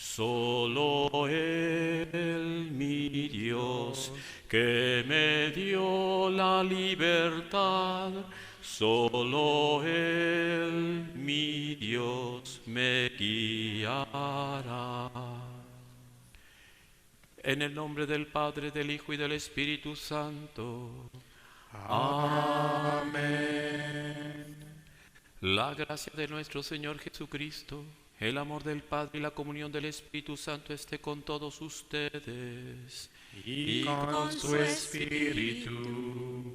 Solo Él, mi Dios, que me dio la libertad. Solo Él, mi Dios, me guiará. En el nombre del Padre, del Hijo y del Espíritu Santo. Amén. La gracia de nuestro Señor Jesucristo, el amor del Padre y la comunión del Espíritu Santo esté con todos ustedes y con su espíritu.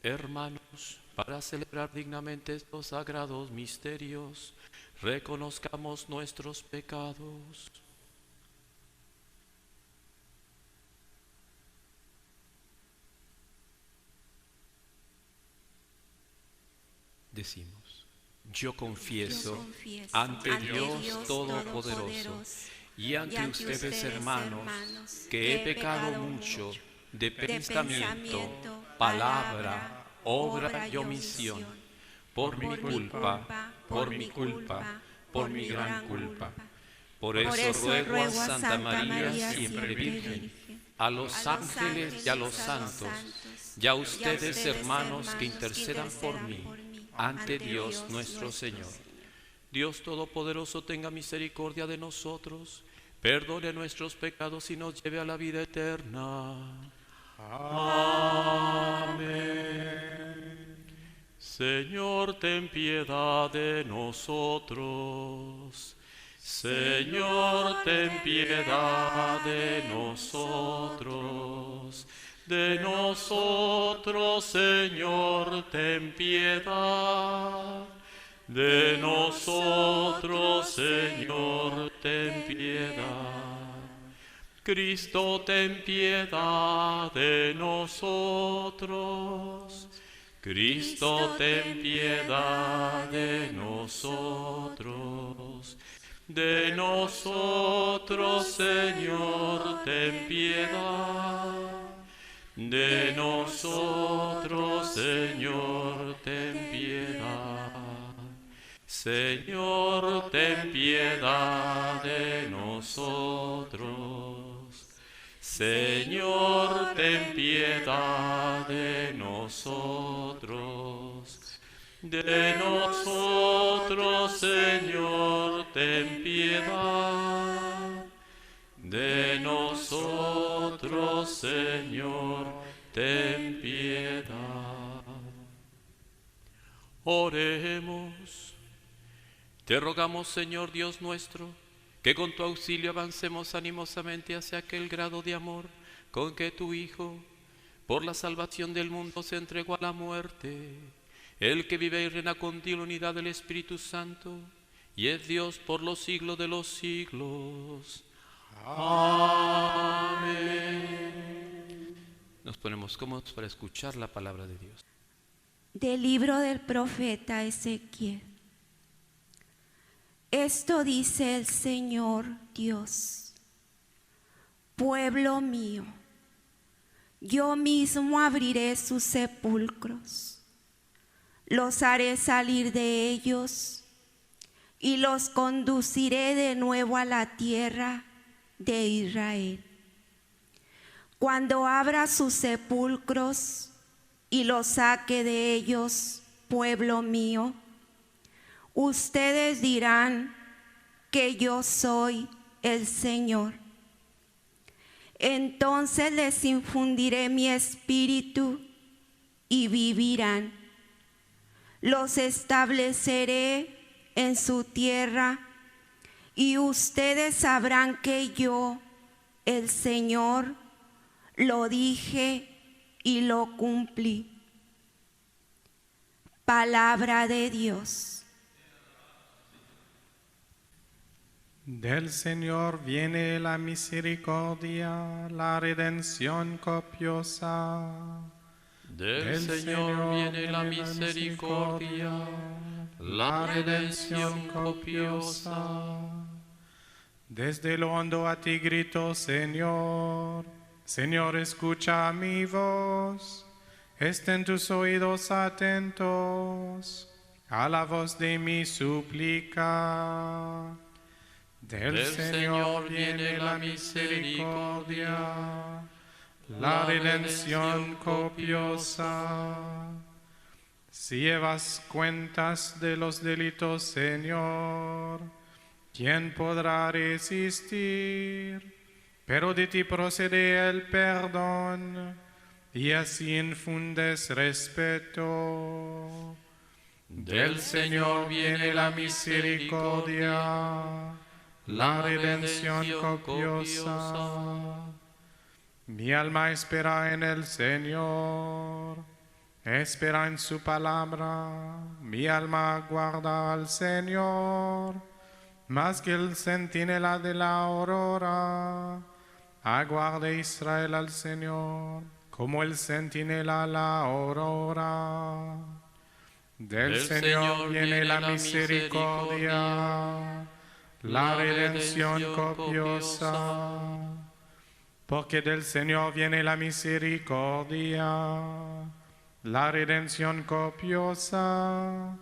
Hermanos, para celebrar dignamente estos sagrados misterios, reconozcamos nuestros pecados. Decimos: yo confieso ante Dios Todopoderoso y ante ustedes, hermanos, que he pecado mucho de pensamiento, palabra, obra y omisión, por mi culpa, por mi gran culpa. Por eso ruego a Santa María, siempre Virgen, a los ángeles y a los santos, y a ustedes, hermanos, que intercedan por mí ante Dios nuestro Señor. Dios Todopoderoso tenga misericordia de nosotros, perdone nuestros pecados y nos lleve a la vida eterna. Amén. Señor, ten piedad de nosotros. Señor, ten piedad de nosotros. De nosotros, Señor, ten piedad. De nosotros, Señor, ten piedad. Cristo, ten piedad de nosotros. Cristo, ten piedad de nosotros. De nosotros, Señor, ten piedad. De nosotros, Señor, ten piedad. Señor, ten piedad de nosotros. Señor, ten piedad de nosotros. De nosotros, Señor, ten piedad. De nosotros, Señor, ten piedad. Oremos. Te rogamos, Señor Dios nuestro, que con tu auxilio avancemos animosamente hacia aquel grado de amor con que tu Hijo, por la salvación del mundo, se entregó a la muerte, el que vive y reina contigo en la unidad del Espíritu Santo, y es Dios por los siglos de los siglos. Amén. Nos ponemos cómodos para escuchar la palabra de Dios. Del libro del profeta Ezequiel. Esto dice el Señor Dios: pueblo mío, yo mismo abriré sus sepulcros, los haré salir de ellos y los conduciré de nuevo a la tierra de Israel. Cuando abra sus sepulcros y los saque de ellos, pueblo mío, ustedes dirán que yo soy el Señor. Entonces les infundiré mi espíritu y vivirán. Los estableceré en su tierra y ustedes sabrán que yo, el Señor, lo dije y lo cumplí. Palabra de Dios. Del Señor viene la misericordia, la redención copiosa. Del Señor viene la misericordia, la redención copiosa. Desde lo hondo a ti grito, Señor. Señor, escucha mi voz. Estén tus oídos atentos a la voz de mi súplica. Del Señor viene la misericordia, la redención copiosa. Si llevas cuentas de los delitos, Señor, ¿quién podrá resistir? Pero de ti procede el perdón, y así infundes respeto. Del Señor viene la misericordia, la redención copiosa. Mi alma espera en el Señor, espera en su palabra. Mi alma aguarda al Señor, más que el centinela de la aurora. Aguarde Israel al Señor, como el centinela a la aurora. Del Señor viene la misericordia, la redención copiosa. Porque del Señor viene la misericordia, la redención copiosa,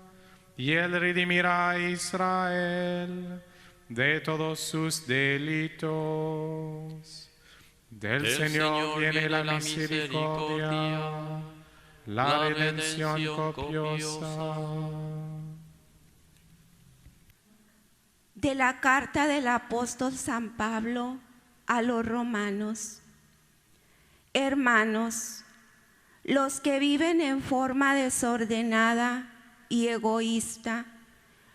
y Él redimirá a Israel de todos sus delitos. Del Señor viene la misericordia, la redención copiosa. De la carta del apóstol San Pablo a los romanos. Hermanos, los que viven en forma desordenada y egoísta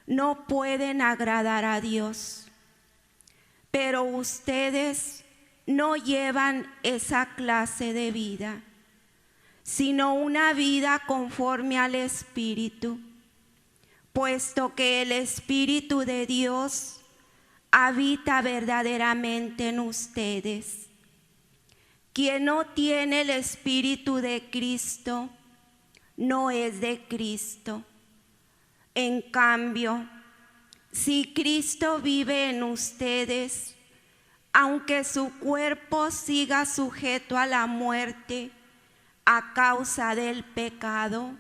no pueden agradar a Dios. Pero ustedes no llevan esa clase de vida, sino una vida conforme al Espíritu, puesto que el Espíritu de Dios habita verdaderamente en ustedes. Quien no tiene el Espíritu de Cristo no es de Cristo. En cambio, si Cristo vive en ustedes, aunque su cuerpo siga sujeto a la muerte a causa del pecado,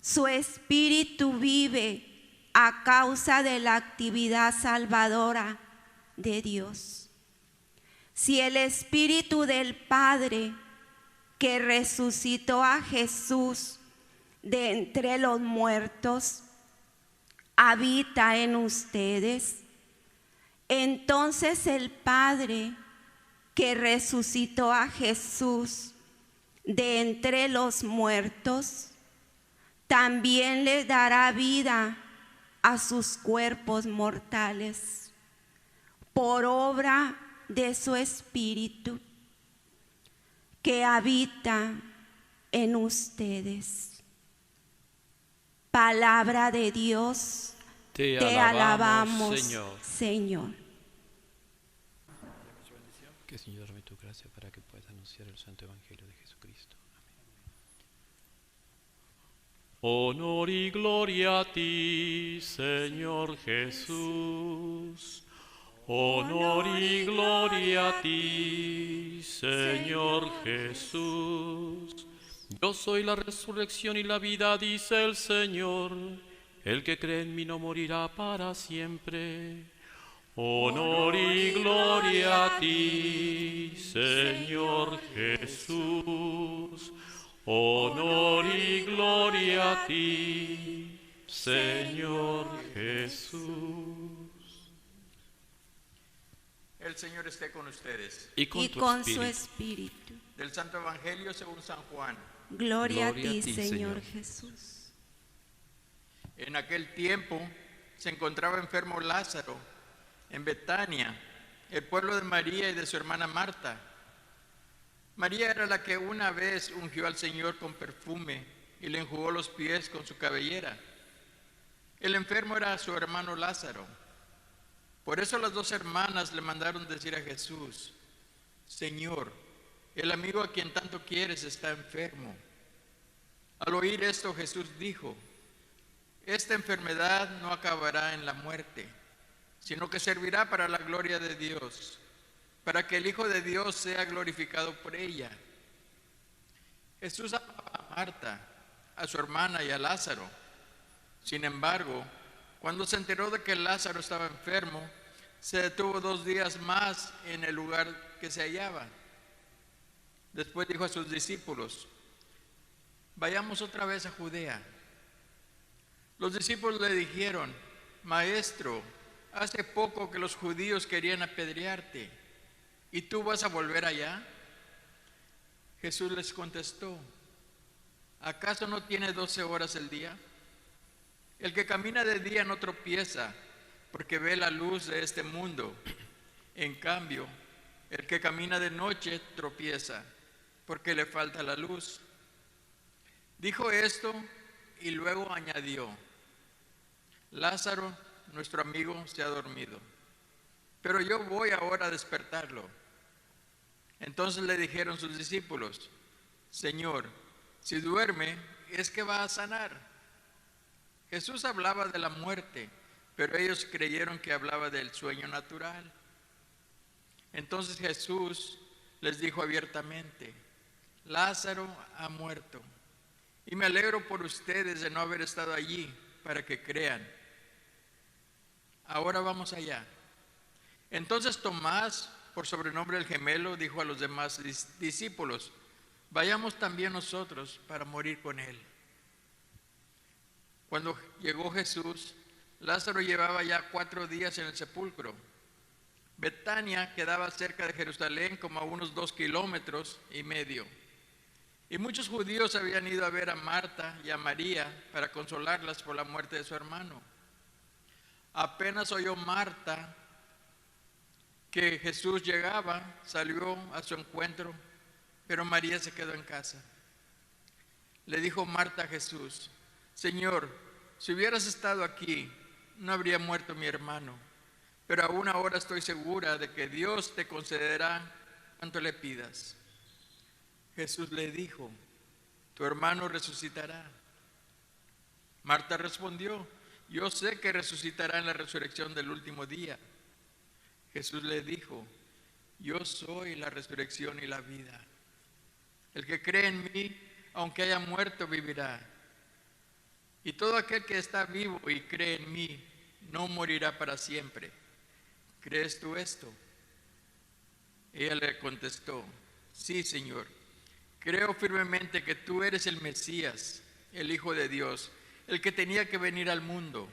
su espíritu vive a causa de la actividad salvadora de Dios. Si el Espíritu del Padre que resucitó a Jesús de entre los muertos habita en ustedes, entonces el Padre que resucitó a Jesús de entre los muertos también les dará vida a sus cuerpos mortales por obra de su Espíritu que habita en ustedes. Palabra de Dios. Te alabamos, Señor. Que el Señor dame tu gracia para que puedas anunciar el santo evangelio de Jesucristo. Amén. Honor y gloria a ti, Señor Jesús. Honor y gloria a ti, Señor Jesús. Yo soy la resurrección y la vida, dice el Señor. El que cree en mí no morirá para siempre. Honor y gloria a ti, Señor Jesús. Honor y gloria a ti, Señor Jesús. El Señor esté con ustedes. Y con su espíritu. Del Santo Evangelio según San Juan. Gloria a ti, Señor Jesús. En aquel tiempo se encontraba enfermo Lázaro en Betania, el pueblo de María y de su hermana Marta. María era la que una vez ungió al Señor con perfume y le enjugó los pies con su cabellera. El enfermo era su hermano Lázaro. Por eso las dos hermanas le mandaron decir a Jesús: Señor, el amigo a quien tanto quieres está enfermo. Al oír esto, Jesús dijo: esta enfermedad no acabará en la muerte, sino que servirá para la gloria de Dios, para que el Hijo de Dios sea glorificado por ella. Jesús amaba a Marta, a su hermana y a Lázaro. Sin embargo, cuando se enteró de que Lázaro estaba enfermo, se detuvo 2 días más en el lugar que se hallaba. Después dijo a sus discípulos: vayamos otra vez a Judea. Los discípulos le dijeron: Maestro, hace poco que los judíos querían apedrearte, ¿y tú vas a volver allá? Jesús les contestó: ¿acaso no tiene 12 horas el día? El que camina de día no tropieza, porque ve la luz de este mundo. En cambio, el que camina de noche tropieza, porque le falta la luz. Dijo esto y luego añadió: Lázaro, nuestro amigo, se ha dormido, pero yo voy ahora a despertarlo. Entonces le dijeron sus discípulos: Señor, si duerme, es que va a sanar. Jesús hablaba de la muerte, pero ellos creyeron que hablaba del sueño natural. Entonces Jesús les dijo abiertamente: Lázaro ha muerto, y me alegro por ustedes de no haber estado allí para que crean. Ahora vamos allá. Entonces Tomás, por sobrenombre el gemelo, dijo a los demás discípulos: vayamos también nosotros para morir con él. Cuando llegó Jesús, Lázaro llevaba ya 4 días en el sepulcro. Betania quedaba cerca de Jerusalén, como a unos 2,5 kilómetros. Y muchos judíos habían ido a ver a Marta y a María para consolarlas por la muerte de su hermano. Apenas oyó Marta que Jesús llegaba, salió a su encuentro, pero María se quedó en casa. Le dijo Marta a Jesús: Señor, si hubieras estado aquí, no habría muerto mi hermano, pero aún ahora estoy segura de que Dios te concederá cuanto le pidas. Jesús le dijo: tu hermano resucitará. Marta respondió: yo sé que resucitará en la resurrección del último día. Jesús le dijo: yo soy la resurrección y la vida. El que cree en mí, aunque haya muerto, vivirá. Y todo aquel que está vivo y cree en mí, no morirá para siempre. ¿Crees tú esto? Ella le contestó: sí, Señor. Creo firmemente que tú eres el Mesías, el Hijo de Dios, el que tenía que venir al mundo.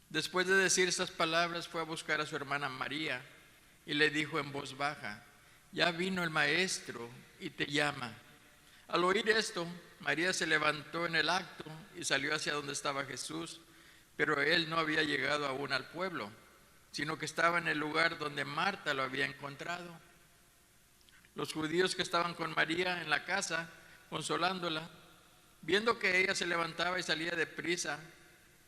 Después de decir estas palabras, fue a buscar a su hermana María y le dijo en voz baja: ya vino el Maestro y te llama. Al oír esto, María se levantó en el acto y salió hacia donde estaba Jesús, pero él no había llegado aún al pueblo, sino que estaba en el lugar donde Marta lo había encontrado. Los judíos que estaban con María en la casa, consolándola, viendo que ella se levantaba y salía deprisa,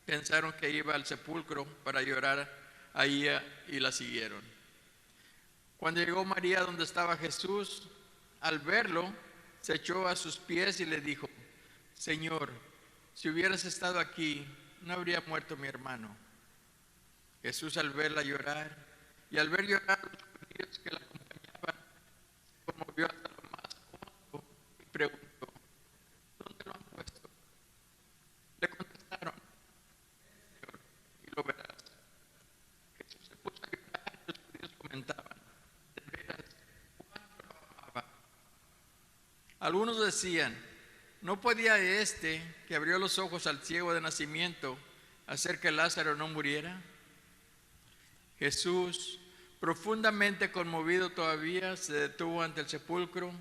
pensaron que iba al sepulcro para llorar ahí y la siguieron. Cuando llegó María donde estaba Jesús, al verlo, se echó a sus pies y le dijo: Señor, si hubieras estado aquí, no habría muerto mi hermano. Jesús, al verla llorar y al ver llorar a los judíos que la acompañaban, se conmovió hasta lo más hondo y preguntó: ¿dónde lo han puesto? Le contestaron: Señor, y lo verás. Jesús se puso a llorar y los judíos comentaban: de veras, ¿cuánto lo amaba? Algunos decían: ¿no podía este, que abrió los ojos al ciego de nacimiento, hacer que Lázaro no muriera? Jesús, profundamente conmovido todavía, se detuvo ante el sepulcro,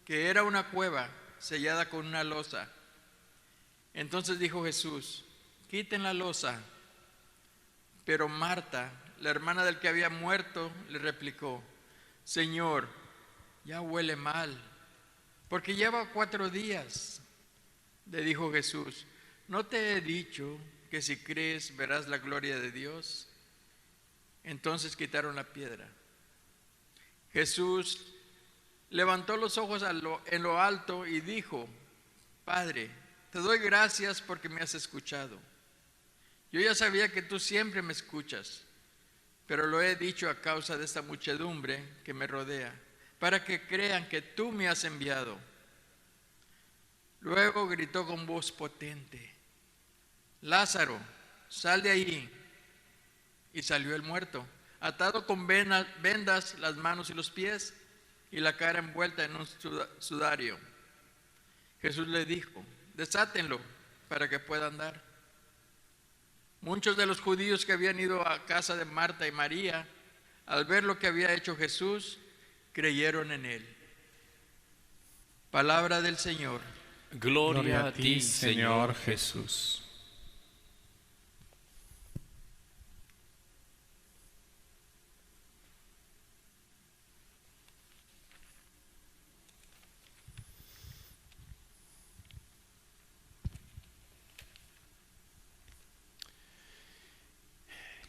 que era una cueva sellada con una losa. Entonces dijo Jesús: quiten la losa. Pero Marta, la hermana del que había muerto, le replicó: Señor, ya huele mal, porque lleva 4 días. Le dijo Jesús: ¿no te he dicho que si crees verás la gloria de Dios? Entonces quitaron la piedra. Jesús levantó los ojos en lo alto y dijo: Padre, te doy gracias porque me has escuchado. Yo ya sabía que tú siempre me escuchas, pero lo he dicho a causa de esta muchedumbre que me rodea, para que crean que tú me has enviado. Luego gritó con voz potente: Lázaro, sal de ahí. y salió el muerto, atado con vendas las manos y los pies y la cara envuelta en un sudario. Jesús le dijo: desátenlo para que pueda andar. Muchos de los judíos que habían ido a casa de Marta y María, al ver lo que había hecho Jesús, creyeron en él. Palabra del Señor. Gloria a ti, Señor Jesús.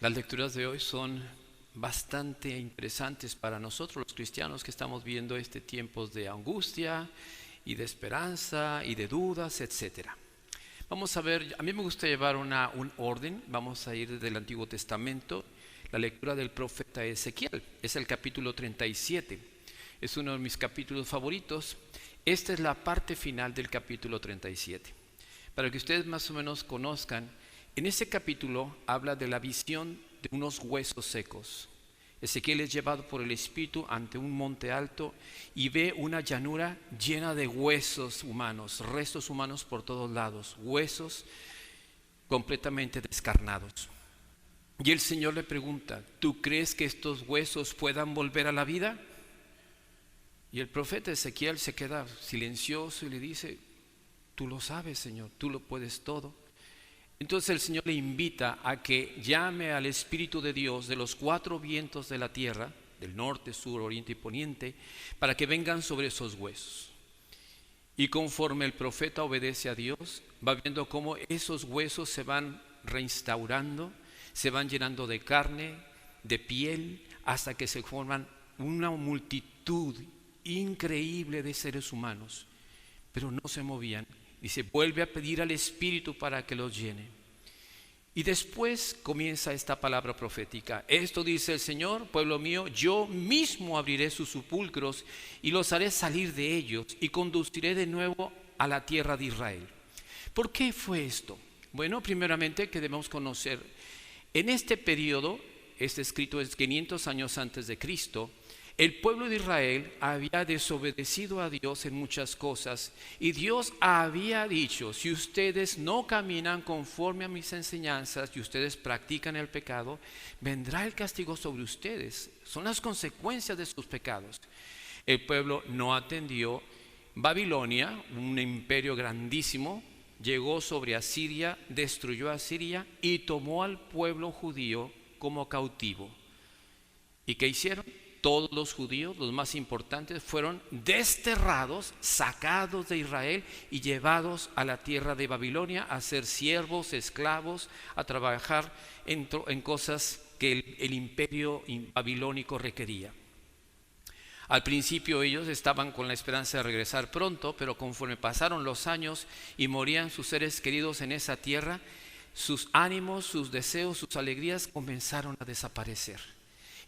Las lecturas de hoy son bastante interesantes para nosotros los cristianos que estamos viendo tiempos de angustia y de esperanza y de dudas, etc. Vamos a ver, a mí me gusta llevar un orden. Vamos a ir desde el Antiguo Testamento, la lectura del profeta Ezequiel, es el capítulo 37, es uno de mis capítulos favoritos. Esta es la parte final del capítulo 37. Para que ustedes más o menos conozcan, en ese capítulo habla de la visión de unos huesos secos. Ezequiel es llevado por el Espíritu ante un monte alto y ve una llanura llena de huesos humanos, restos humanos por todos lados, huesos completamente descarnados. Y el Señor le pregunta: ¿tú crees que estos huesos puedan volver a la vida? Y el profeta Ezequiel se queda silencioso y le dice: tú lo sabes, Señor, tú lo puedes todo. Entonces el Señor le invita a que llame al Espíritu de Dios de los 4 vientos de la tierra, del norte, sur, oriente y poniente, para que vengan sobre esos huesos. Y conforme el profeta obedece a Dios, va viendo cómo esos huesos se van reinstaurando, se van llenando de carne, de piel, hasta que se forman una multitud increíble de seres humanos, pero no se movían. Dice: vuelve a pedir al Espíritu para que los llene. Y después comienza esta palabra profética: esto dice el Señor, pueblo mío, yo mismo abriré sus sepulcros y los haré salir de ellos y conduciré de nuevo a la tierra de Israel. ¿Por qué fue esto? Bueno, primeramente que debemos conocer, en este periodo, este escrito es 500 años antes de Cristo, el pueblo de Israel había desobedecido a Dios en muchas cosas y Dios había dicho: si ustedes no caminan conforme a mis enseñanzas y ustedes practican el pecado, vendrá el castigo sobre ustedes. Son las consecuencias de sus pecados. El pueblo no atendió. Babilonia, un imperio grandísimo, llegó sobre Asiria, destruyó a Asiria y tomó al pueblo judío como cautivo. ¿Y qué hicieron? Todos los judíos, los más importantes, fueron desterrados, sacados de Israel y llevados a la tierra de Babilonia a ser siervos, esclavos, a trabajar en cosas que el imperio babilónico requería. Al principio ellos estaban con la esperanza de regresar pronto, pero conforme pasaron los años y morían sus seres queridos en esa tierra, sus ánimos, sus deseos, sus alegrías comenzaron a desaparecer.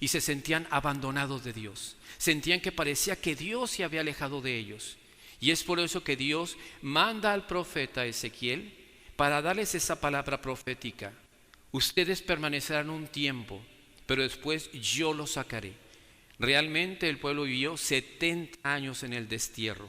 Y se sentían abandonados de Dios. Sentían que parecía que Dios se había alejado de ellos. Y es por eso que Dios manda al profeta Ezequiel para darles esa palabra profética: ustedes permanecerán un tiempo, pero después yo los sacaré. Realmente el pueblo vivió 70 años en el destierro.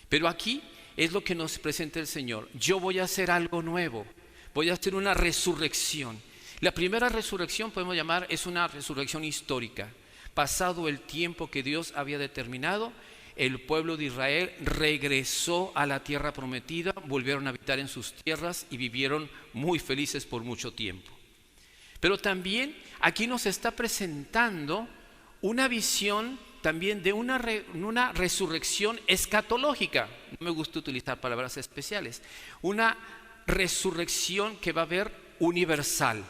Pero aquí es lo que nos presenta el Señor: yo voy a hacer algo nuevo, voy a hacer una resurrección. La primera resurrección, podemos llamar, es una resurrección histórica. Pasado el tiempo que Dios había determinado, el pueblo de Israel regresó a la tierra prometida, volvieron a habitar en sus tierras y vivieron muy felices por mucho tiempo. Pero también aquí nos está presentando una visión también de una resurrección escatológica. No me gusta utilizar palabras especiales. Una resurrección que va a haber universal.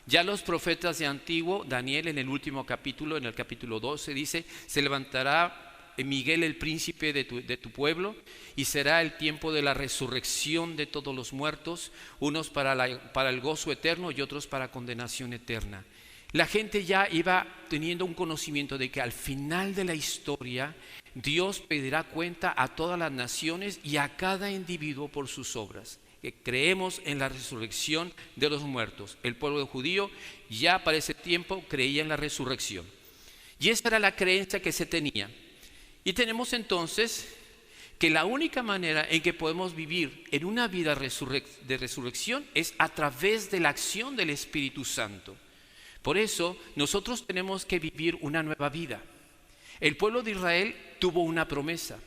Ya los profetas de antiguo, Daniel en el último capítulo, en el capítulo 12, dice: se levantará Miguel el príncipe de tu pueblo y será el tiempo de la resurrección de todos los muertos, unos para el gozo eterno y otros para condenación eterna. La gente ya iba teniendo un conocimiento de que al final de la historia Dios pedirá cuenta a todas las naciones y a cada individuo por sus obras. que creemos en la resurrección de los muertos. El pueblo judío ya para ese tiempo creía en la resurrección. Y esa era la creencia que se tenía. Y tenemos entonces que la única manera en que podemos vivir en una vida de resurrección es a través de la acción del Espíritu Santo. Por eso nosotros tenemos que vivir una nueva vida. El pueblo de Israel tuvo una promesa.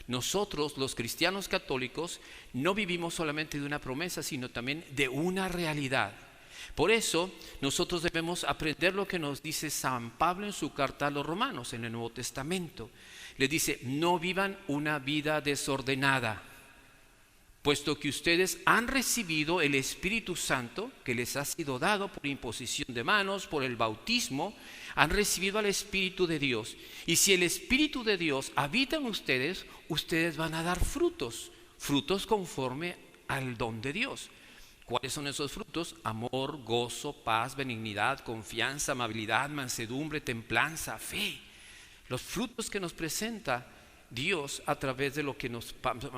Nosotros, los cristianos católicos, no vivimos solamente de una promesa, sino también de una realidad. Por eso, nosotros debemos aprender lo que nos dice San Pablo en su carta a los Romanos, en el Nuevo Testamento. Le dice, no vivan una vida desordenada, puesto que ustedes han recibido el Espíritu Santo, que les ha sido dado por imposición de manos, por el bautismo, han recibido al Espíritu de Dios. Y si el Espíritu de Dios habita en ustedes, ustedes van a dar frutos, frutos conforme al don de Dios. ¿Cuáles son esos frutos? Amor, gozo, paz, benignidad, confianza, amabilidad, mansedumbre, templanza, fe. Los frutos que nos presenta Dios a través de lo que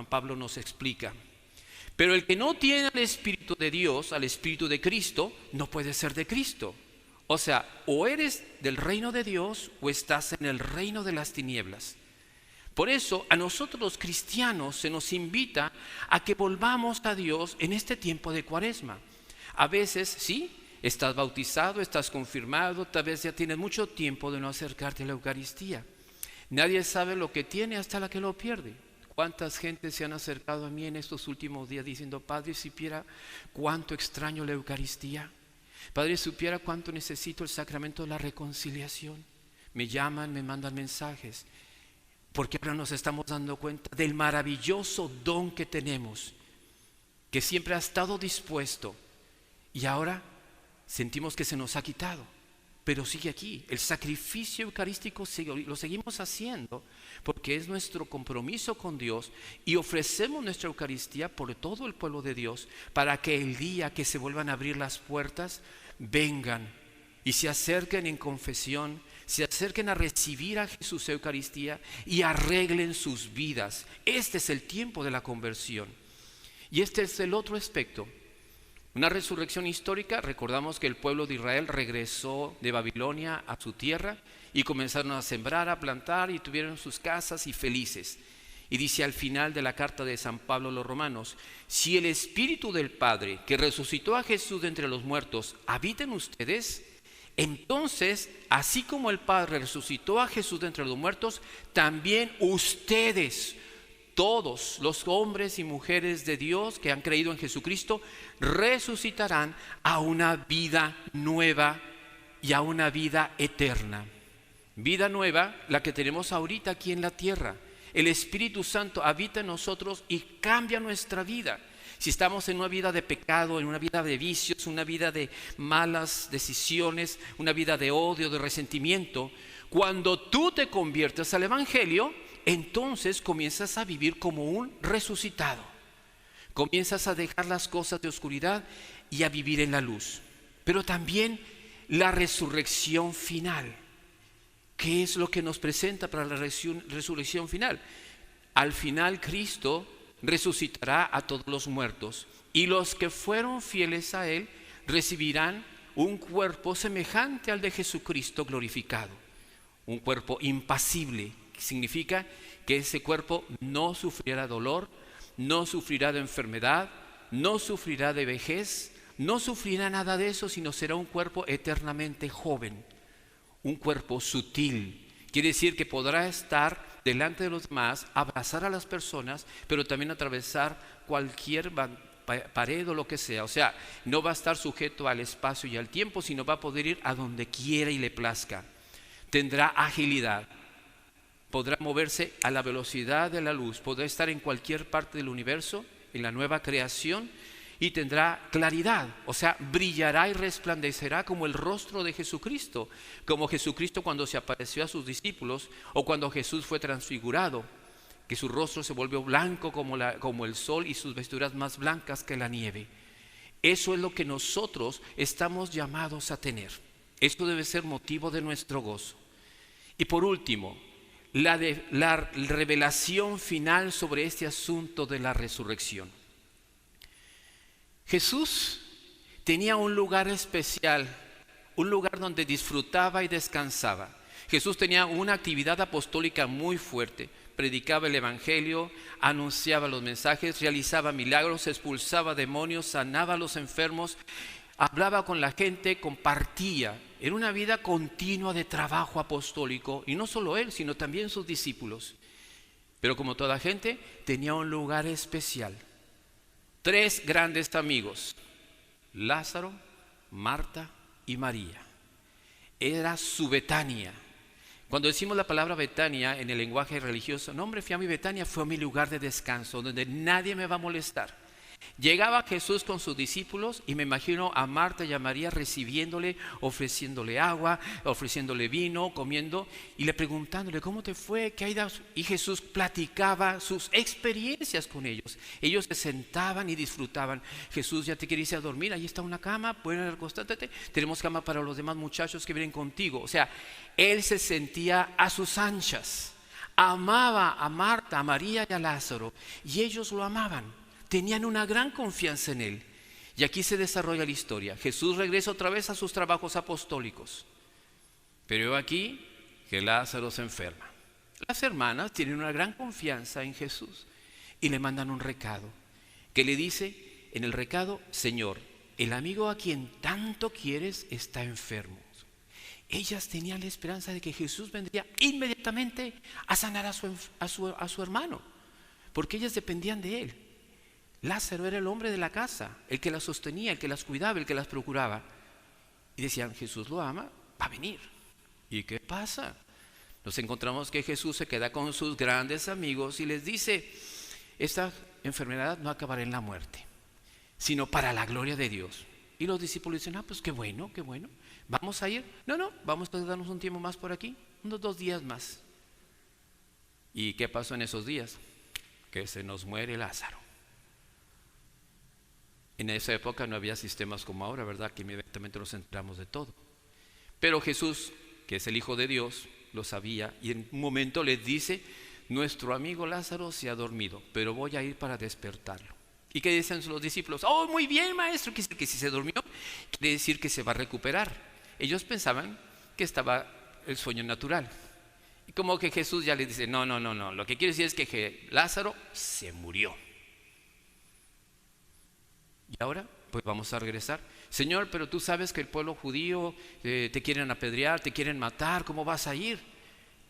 Pablo nos explica. Pero el que no tiene al Espíritu de Dios, al Espíritu de Cristo, no puede ser de Cristo. O sea, o eres del reino de Dios o estás en el reino de las tinieblas. Por eso a nosotros los cristianos se nos invita a que volvamos a Dios en este tiempo de Cuaresma. A veces, sí, estás bautizado, estás confirmado, tal vez ya tienes mucho tiempo de no acercarte a la Eucaristía. Nadie sabe lo que tiene hasta la que lo pierde. ¿Cuántas gentes se han acercado a mí en estos últimos días diciendo, Padre, si supiera cuánto extraño la Eucaristía? Padre, supiera cuánto necesito el sacramento de la reconciliación. Me llaman, me mandan mensajes, porque ahora nos estamos dando cuenta del maravilloso don que tenemos, que siempre ha estado dispuesto y ahora sentimos que se nos ha quitado, pero sigue aquí. El sacrificio eucarístico lo seguimos haciendo porque es nuestro compromiso con Dios y ofrecemos nuestra Eucaristía por todo el pueblo de Dios para que el día que se vuelvan a abrir las puertas vengan y se acerquen en confesión, se acerquen a recibir a Jesús Eucaristía y arreglen sus vidas. Este es el tiempo de la conversión. Y este es el otro aspecto. Una resurrección histórica. Recordamos que el pueblo de Israel regresó de Babilonia a su tierra y comenzaron a sembrar, a plantar y tuvieron sus casas y felices. Y dice al final de la carta de San Pablo a los Romanos, si el Espíritu del Padre que resucitó a Jesús de entre los muertos habita en ustedes, entonces, así como el Padre resucitó a Jesús de entre los muertos, también ustedes, todos los hombres y mujeres de Dios que han creído en Jesucristo, resucitarán a una vida nueva y a una vida eterna. Vida nueva, la que tenemos ahorita aquí en la tierra. El Espíritu Santo habita en nosotros y cambia nuestra vida. Si estamos en una vida de pecado, en una vida de vicios, una vida de malas decisiones, una vida de odio, de resentimiento, cuando tú te conviertes al Evangelio, entonces comienzas a vivir como un resucitado. Comienzas a dejar las cosas de oscuridad y a vivir en la luz. Pero también la resurrección final. ¿Qué es lo que nos presenta para la resurrección final? Al final Cristo resucitará a todos los muertos y los que fueron fieles a Él recibirán un cuerpo semejante al de Jesucristo glorificado. Un cuerpo impasible, que significa que ese cuerpo no sufrirá dolor, no sufrirá de enfermedad, no sufrirá de vejez, no sufrirá nada de eso, sino será un cuerpo eternamente joven. Un cuerpo sutil, quiere decir que podrá estar delante de los demás, abrazar a las personas, pero también atravesar cualquier pared o lo que sea. O sea, no va a estar sujeto al espacio y al tiempo, sino va a poder ir a donde quiera y le plazca. Tendrá agilidad, podrá moverse a la velocidad de la luz, podrá estar en cualquier parte del universo, en la nueva creación, y tendrá claridad, o sea, brillará y resplandecerá como el rostro de Jesucristo, como Jesucristo cuando se apareció a sus discípulos o cuando Jesús fue transfigurado, que su rostro se volvió blanco como el sol y sus vestiduras más blancas que la nieve. Eso es lo que nosotros estamos llamados a tener. Esto debe ser motivo de nuestro gozo. Y por último, la revelación final sobre este asunto de la resurrección. Jesús tenía un lugar especial, un lugar donde disfrutaba y descansaba. Jesús tenía una actividad apostólica muy fuerte. Predicaba el evangelio, anunciaba los mensajes, realizaba milagros, expulsaba demonios, sanaba a los enfermos, hablaba con la gente, compartía. Era una vida continua de trabajo apostólico, y no solo él, sino también sus discípulos. Pero como toda gente, tenía un lugar especial. 3 grandes amigos: Lázaro, Marta y María. Era su Betania. Cuando decimos la palabra Betania en el lenguaje religioso, no, hombre, fui a mi Betania, fue mi lugar de descanso, donde nadie me va a molestar. Llegaba Jesús con sus discípulos y me imagino a Marta y a María recibiéndole, ofreciéndole agua, ofreciéndole vino, comiendo y le preguntándole: ¿cómo te fue? ¿Qué hay de...? Y Jesús platicaba sus experiencias con ellos. Ellos se sentaban y disfrutaban. Jesús, ya te quieres ir a dormir, ahí está una cama, pueden acostarte, tenemos cama para los demás muchachos que vienen contigo. O sea, él se sentía a sus anchas. Amaba a Marta, a María y a Lázaro, y ellos lo amaban. Tenían una gran confianza en él. Y aquí se desarrolla la historia. Jesús regresa otra vez a sus trabajos apostólicos. Pero aquí que Lázaro se enferma. Las hermanas tienen una gran confianza en Jesús y le mandan un recado que le dice en el recado: Señor, el amigo a quien tanto quieres está enfermo. Ellas tenían la esperanza de que Jesús vendría inmediatamente a sanar a su hermano, porque ellas dependían de él. Lázaro era el hombre de la casa, el que las sostenía, el que las cuidaba, el que las procuraba. Y decían: Jesús lo ama, va a venir. ¿Y qué pasa? Nos encontramos que Jesús se queda con sus grandes amigos y les dice: esta enfermedad no acabará en la muerte, sino para la gloria de Dios. Y los discípulos dicen: pues qué bueno, ¿vamos a ir? No, vamos a darnos un tiempo más por aquí, unos 2 días más. ¿Y qué pasó en esos días? Que se nos muere Lázaro. En esa época no había sistemas como ahora, ¿verdad? Que inmediatamente nos enteramos de todo. Pero Jesús, que es el Hijo de Dios, lo sabía y en un momento les dice: nuestro amigo Lázaro se ha dormido, pero voy a ir para despertarlo. ¿Y qué dicen los discípulos? Oh, muy bien, maestro, quiere decir que si se durmió, quiere decir que se va a recuperar. Ellos pensaban que estaba el sueño natural. Y como que Jesús ya les dice: no, lo que quiere decir es que Lázaro se murió. Y ahora, pues vamos a regresar. Señor, pero tú sabes que el pueblo judío te quieren apedrear, te quieren matar, ¿cómo vas a ir?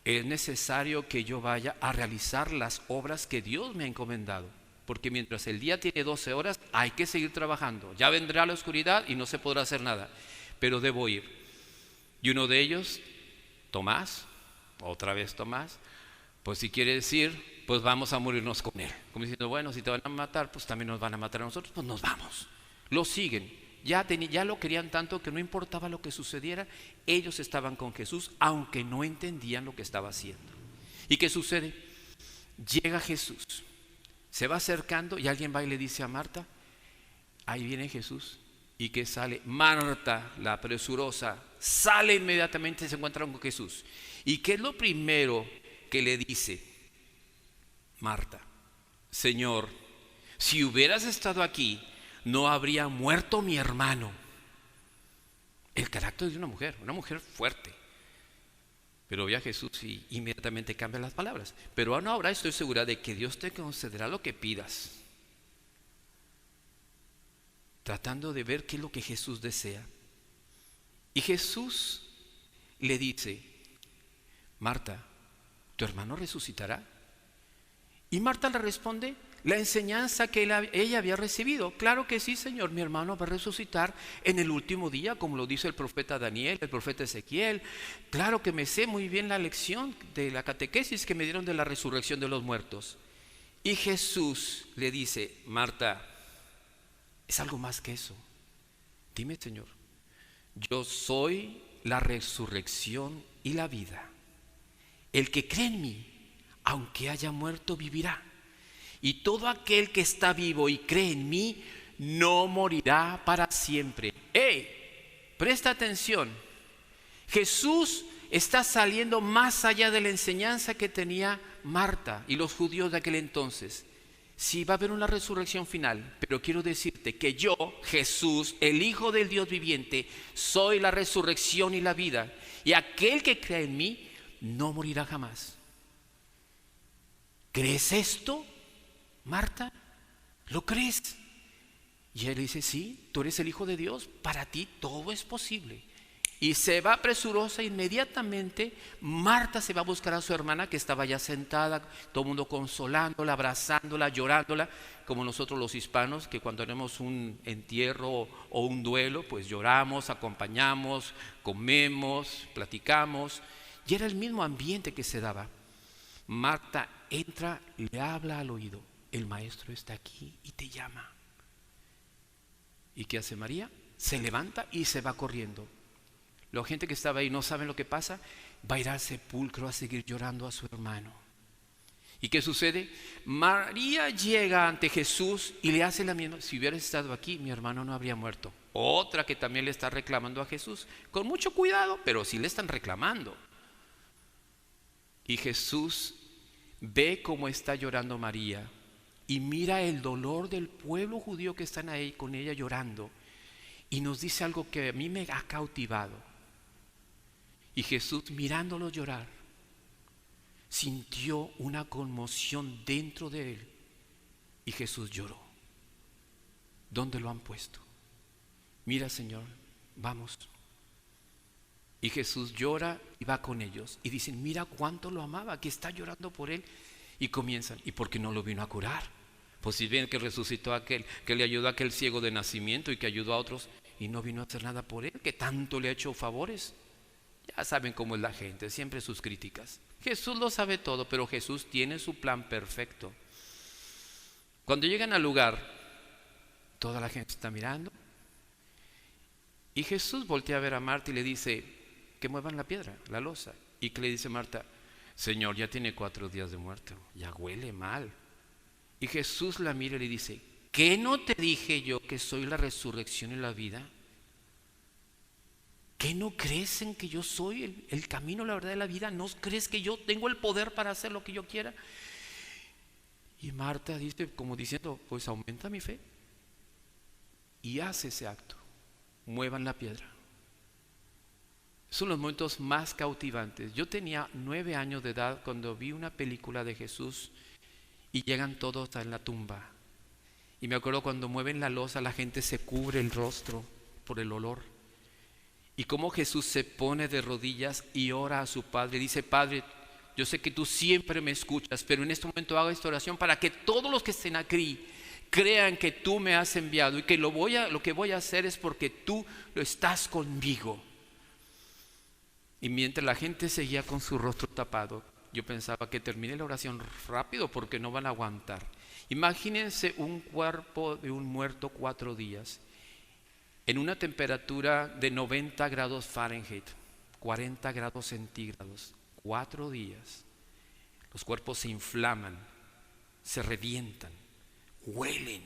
Es necesario que yo vaya a realizar las obras que Dios me ha encomendado, porque mientras el día tiene 12 horas, hay que seguir trabajando. Ya vendrá la oscuridad y no se podrá hacer nada, pero debo ir. Y uno de ellos, Tomás, otra vez Tomás, pues si quiere decir, pues vamos a morirnos con él. Como diciendo: bueno, si te van a matar, pues también nos van a matar a nosotros, pues nos vamos. Lo siguen. Ya lo querían tanto que no importaba lo que sucediera, ellos estaban con Jesús, aunque no entendían lo que estaba haciendo. ¿Y qué sucede? Llega Jesús, se va acercando y alguien va y le dice a Marta: ahí viene Jesús. ¿Y qué sale? Marta, la presurosa, sale inmediatamente y se encuentra con Jesús. ¿Y qué es lo primero que le dice Marta? Señor, si hubieras estado aquí, no habría muerto mi hermano. El carácter de una mujer fuerte. Pero ve a Jesús y inmediatamente cambia las palabras. Pero ahora estoy segura de que Dios te concederá lo que pidas. Tratando de ver qué es lo que Jesús desea. Y Jesús le dice: Marta, ¿tu hermano resucitará? Y Marta le responde la enseñanza que ella había recibido. Claro que sí, Señor, mi hermano va a resucitar en el último día, como lo dice el profeta Daniel, el profeta Ezequiel. Claro que me sé muy bien la lección de la catequesis que me dieron de la resurrección de los muertos. Y Jesús le dice: Marta, es algo más que eso. Dime, Señor. Yo soy la resurrección y la vida. El que cree en mí, aunque haya muerto, vivirá. Y todo aquel que está vivo y cree en mí, no morirá para siempre. Presta atención. Jesús está saliendo más allá de la enseñanza que tenía Marta y los judíos de aquel entonces. Sí, va a haber una resurrección final, pero quiero decirte que yo, Jesús, el Hijo del Dios viviente, soy la resurrección y la vida. Y aquel que cree en mí no morirá jamás. ¿Crees esto, Marta? ¿Lo crees? Y él dice, sí, tú eres el Hijo de Dios, para ti todo es posible. Y se va presurosa inmediatamente. Marta se va a buscar a su hermana que estaba ya sentada, todo el mundo consolándola, abrazándola, llorándola, como nosotros los hispanos, que cuando tenemos un entierro o un duelo, pues lloramos, acompañamos, comemos, platicamos. Y era el mismo ambiente que se daba. Marta entra, le habla al oído, el maestro está aquí y te llama. ¿Y qué hace María? Se levanta y se va corriendo. La gente que estaba ahí no saben lo que pasa, va a ir al sepulcro a seguir llorando a su hermano. ¿Y qué sucede? María llega ante Jesús y le hace la misma. Si hubieras estado aquí, mi hermano no habría muerto. Otra que también le está reclamando a Jesús, con mucho cuidado, pero sí le están reclamando. Y Jesús ve cómo está llorando María y mira el dolor del pueblo judío que están ahí con ella llorando, y nos dice algo que a mí me ha cautivado. Y Jesús, mirándolo llorar, sintió una conmoción dentro de él y Jesús lloró. ¿Dónde lo han puesto? Mira, Señor, vamos. Y Jesús llora y va con ellos y dicen, mira cuánto lo amaba, que está llorando por él. Y comienzan, ¿y por qué no lo vino a curar? Pues si ven que resucitó a aquel, que le ayudó a aquel ciego de nacimiento y que ayudó a otros, y no vino a hacer nada por él, que tanto le ha hecho favores. Ya saben cómo es la gente, siempre sus críticas. Jesús lo sabe todo, pero Jesús tiene su plan perfecto. Cuando llegan al lugar, toda la gente está mirando, y Jesús voltea a ver a Marta y le dice que muevan la piedra, la losa. Y que le dice Marta, Señor, ya tiene 4 días de muerto, ya huele mal. Y Jesús la mira y le dice, ¿qué no te dije yo que soy la resurrección y la vida? ¿Qué no crees en que yo soy el camino, la verdad y la vida? ¿No crees que yo tengo el poder para hacer lo que yo quiera? Y Marta dice, como diciendo, pues aumenta mi fe. Y hace ese acto. Muevan la piedra. Son los momentos más cautivantes. Yo tenía 9 años de edad cuando vi una película de Jesús y llegan todos a la tumba. Y me acuerdo cuando mueven la losa, la gente se cubre el rostro por el olor. Y cómo Jesús se pone de rodillas y ora a su Padre. Dice, Padre, yo sé que tú siempre me escuchas, pero en este momento hago esta oración para que todos los que estén aquí crean que tú me has enviado y que lo que voy a hacer es porque tú lo estás conmigo. Y mientras la gente seguía con su rostro tapado, yo pensaba que termine la oración rápido porque no van a aguantar. Imagínense un cuerpo de un muerto 4 días en una temperatura de 90 grados Fahrenheit, 40 grados centígrados, 4 días. Los cuerpos se inflaman, se revientan, huelen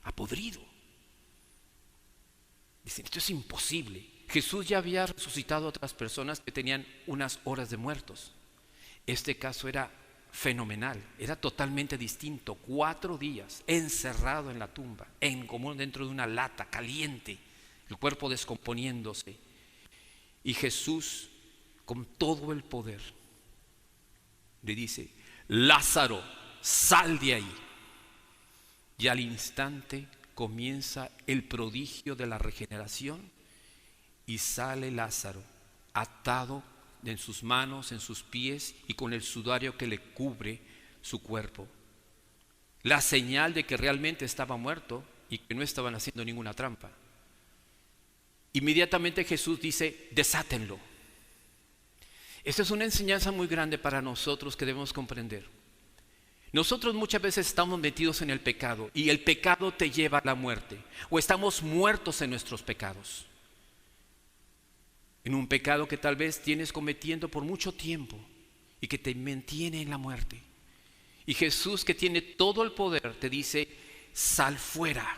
a podrido. Dicen, esto es imposible. Jesús ya había resucitado a otras personas que tenían unas horas de muertos. Este caso era fenomenal, era totalmente distinto. 4 días encerrado en la tumba, en común dentro de una lata caliente, el cuerpo descomponiéndose. Y Jesús, con todo el poder, le dice, Lázaro, sal de ahí. Y al instante comienza el prodigio de la regeneración. Y sale Lázaro, atado en sus manos, en sus pies y con el sudario que le cubre su cuerpo. La señal de que realmente estaba muerto y que no estaban haciendo ninguna trampa. Inmediatamente Jesús dice, desátenlo. Esta es una enseñanza muy grande para nosotros que debemos comprender. Nosotros muchas veces estamos metidos en el pecado y el pecado te lleva a la muerte, o estamos muertos en nuestros pecados. En un pecado que tal vez tienes cometiendo por mucho tiempo y que te mantiene en la muerte. Y Jesús, que tiene todo el poder, te dice, sal fuera.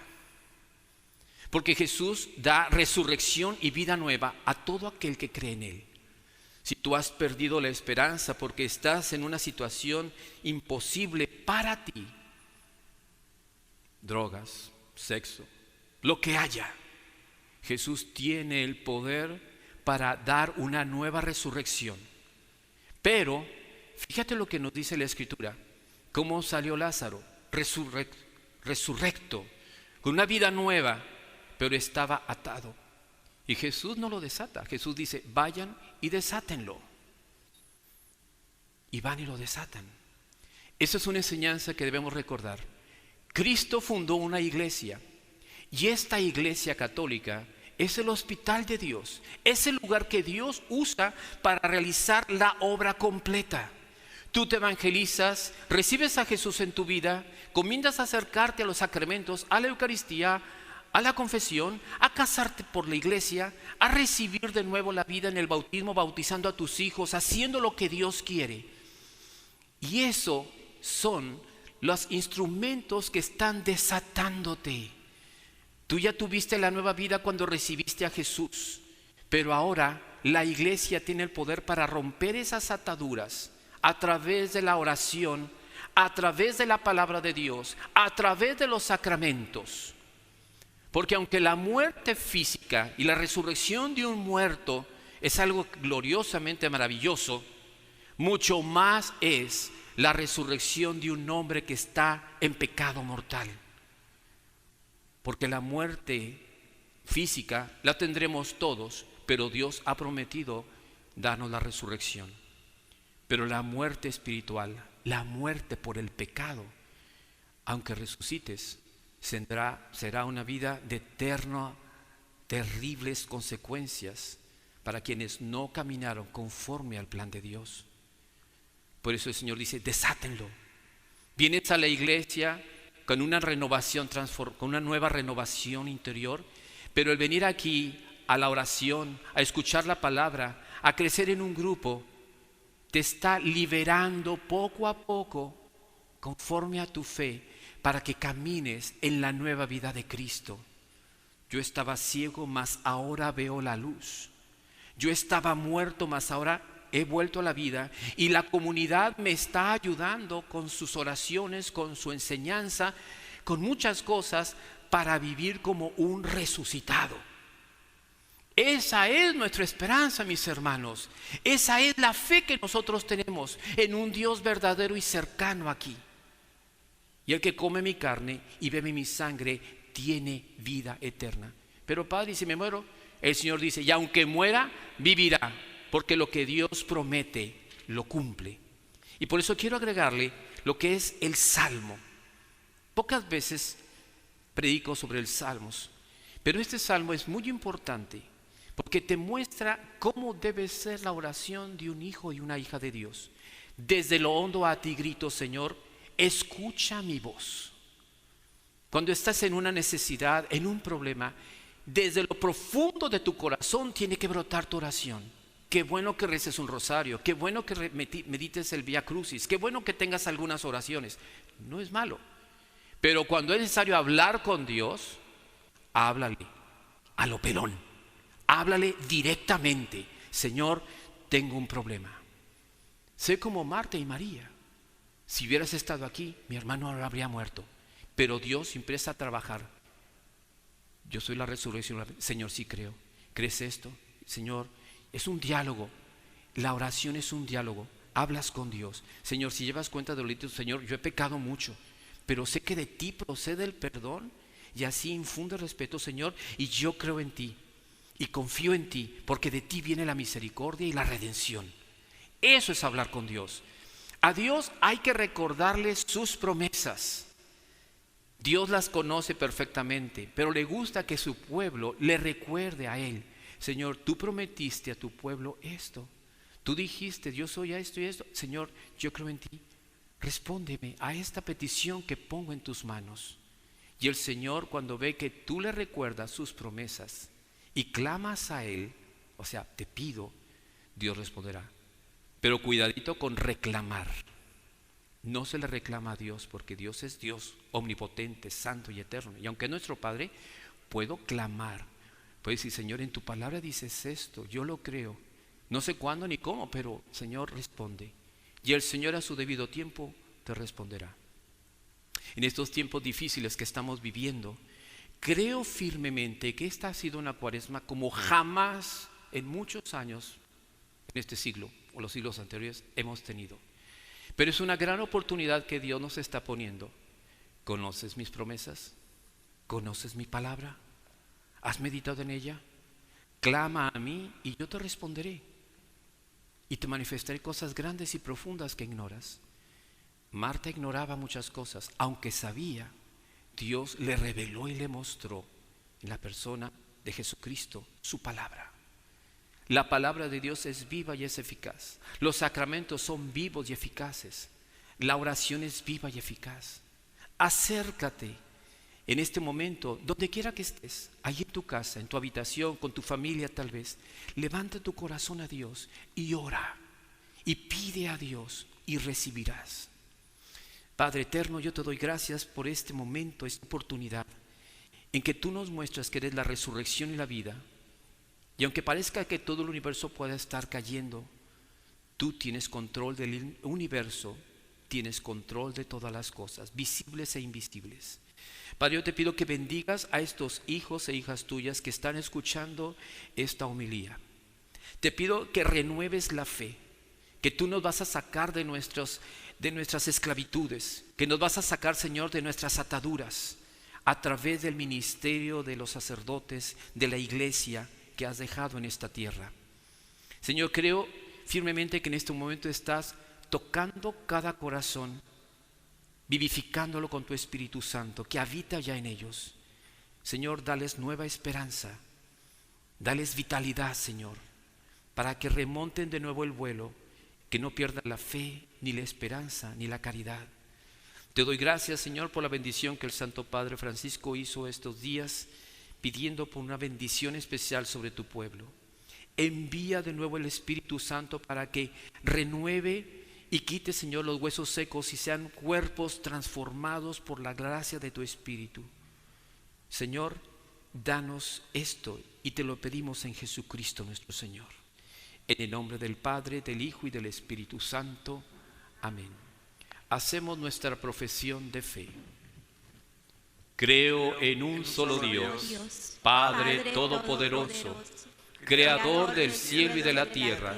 Porque Jesús da resurrección y vida nueva a todo aquel que cree en Él. Si tú has perdido la esperanza porque estás en una situación imposible para ti, drogas, sexo, lo que haya. Jesús tiene el poder para dar una nueva resurrección. Pero fíjate lo que nos dice la Escritura. ¿Cómo salió Lázaro? Resurrecto, con una vida nueva, pero estaba atado. Y Jesús no lo desata. Jesús dice, vayan y desátenlo. Y van y lo desatan. Esa es una enseñanza que debemos recordar. Cristo fundó una iglesia. Y esta iglesia católica es el hospital de Dios. Es el lugar que Dios usa para realizar la obra completa. Tú te evangelizas, recibes a Jesús en tu vida, comienzas a acercarte a los sacramentos, a la Eucaristía, a la confesión, a casarte por la iglesia, a recibir de nuevo la vida en el bautismo, bautizando a tus hijos, haciendo lo que Dios quiere. Y eso son los instrumentos que están desatándote. Tú ya tuviste la nueva vida cuando recibiste a Jesús, pero ahora la iglesia tiene el poder para romper esas ataduras a través de la oración, a través de la palabra de Dios, a través de los sacramentos. Porque aunque la muerte física y la resurrección de un muerto es algo gloriosamente maravilloso, mucho más es la resurrección de un hombre que está en pecado mortal. Porque la muerte física la tendremos todos, pero Dios ha prometido darnos la resurrección. Pero la muerte espiritual, la muerte por el pecado, aunque resucites, será una vida de terribles consecuencias para quienes no caminaron conforme al plan de Dios. Por eso el Señor dice, desátenlo. Vienes a la iglesia con una renovación, con una nueva renovación interior, pero el venir aquí a la oración, a escuchar la palabra, a crecer en un grupo, te está liberando poco a poco, conforme a tu fe, para que camines en la nueva vida de Cristo. Yo estaba ciego, mas ahora veo la luz. Yo estaba muerto, mas ahora he vuelto a la vida. Y la comunidad me está ayudando con sus oraciones, con su enseñanza, con muchas cosas para vivir como un resucitado. Esa es nuestra esperanza, mis hermanos. Esa es la fe que nosotros tenemos en un Dios verdadero y cercano aquí. Y el que come mi carne y bebe mi sangre tiene vida eterna. Pero Padre, si me muero, el Señor dice, y aunque muera, vivirá, porque lo que Dios promete, lo cumple. Y por eso quiero agregarle lo que es el Salmo. Pocas veces predico sobre el Salmos, pero este Salmo es muy importante, porque te muestra cómo debe ser la oración de un hijo y una hija de Dios. Desde lo hondo a ti grito, Señor, escucha mi voz. Cuando estás en una necesidad, en un problema, desde lo profundo de tu corazón tiene que brotar tu oración. Qué bueno que reces un rosario, qué bueno que medites el Vía Crucis, qué bueno que tengas algunas oraciones. No es malo. Pero cuando es necesario hablar con Dios, háblale a lo pelón. Háblale directamente. Señor, tengo un problema. Sé como Marta y María. Si hubieras estado aquí, mi hermano ahora habría muerto. Pero Dios empieza a trabajar. Yo soy la resurrección. Señor, sí creo. ¿Crees esto? Señor, es un diálogo. La oración es un diálogo. Hablas con Dios. Señor, si llevas cuenta de lo que Señor, yo he pecado mucho, pero sé que de ti procede el perdón. Y así infunde respeto, Señor, y yo creo en ti. Y confío en ti, porque de ti viene la misericordia y la redención. Eso es hablar con Dios. A Dios hay que recordarle sus promesas. Dios las conoce perfectamente, pero le gusta que su pueblo le recuerde a Él. Señor, tú prometiste a tu pueblo esto. Tú dijiste, yo soy esto y esto. Señor, yo creo en ti. Respóndeme a esta petición que pongo en tus manos. Y el Señor, cuando ve que tú le recuerdas sus promesas y clamas a Él, o sea, te pido, Dios responderá. Pero cuidadito con reclamar. No se le reclama a Dios, porque Dios es Dios omnipotente, santo y eterno. Y aunque es nuestro Padre, puedo clamar. Puedo decir, Señor, en tu palabra dices esto, yo lo creo. No sé cuándo ni cómo, pero Señor, responde. Y el Señor a su debido tiempo te responderá. en estos tiempos difíciles que estamos viviendo, creo firmemente que esta ha sido una cuaresma como jamás en muchos años en este siglo o los siglos anteriores hemos tenido. Pero es una gran oportunidad que Dios nos está poniendo. ¿Conoces mis promesas? ¿Conoces mi palabra? ¿Has meditado en ella? Clama a mí y yo te responderé. Y te manifestaré cosas grandes y profundas que ignoras. Marta ignoraba muchas cosas, aunque sabía, Dios le reveló y le mostró en la persona de Jesucristo su palabra. La palabra de Dios es viva y es eficaz. Los sacramentos son vivos y eficaces. La oración es viva y eficaz. Acércate en este momento, donde quiera que estés, allí en tu casa, en tu habitación, con tu familia tal vez. Levanta tu corazón a Dios y ora y pide a Dios y recibirás. Padre eterno, yo te doy gracias por este momento, esta oportunidad en que tú nos muestras que eres la resurrección y la vida. Y aunque parezca que todo el universo pueda estar cayendo, tú tienes control del universo, tienes control de todas las cosas, visibles e invisibles. Padre, yo te pido que bendigas a estos hijos e hijas tuyas que están escuchando esta homilía. Te pido que renueves la fe, que tú nos vas a sacar de nuestras esclavitudes, que nos vas a sacar, Señor, de nuestras ataduras, a través del ministerio de los sacerdotes, de la iglesia que has dejado en esta tierra. Señor, creo firmemente que en este momento estás tocando cada corazón, vivificándolo con tu Espíritu Santo que habita ya en ellos. Señor, dales nueva esperanza, dales vitalidad, Señor, para que remonten de nuevo el vuelo, que no pierdan la fe, ni la esperanza, ni la caridad. Te doy gracias, Señor, por la bendición que el Santo Padre Francisco hizo estos días, pidiendo por una bendición especial sobre tu pueblo. Envía de nuevo el Espíritu Santo para que renueve y quite, Señor, los huesos secos y sean cuerpos transformados por la gracia de tu Espíritu. Señor, danos esto y te lo pedimos en Jesucristo nuestro Señor. En el nombre del Padre, del Hijo y del Espíritu Santo. Amén. Hacemos nuestra profesión de fe. Creo en un solo Dios, Padre Todopoderoso, Creador del cielo y de la tierra,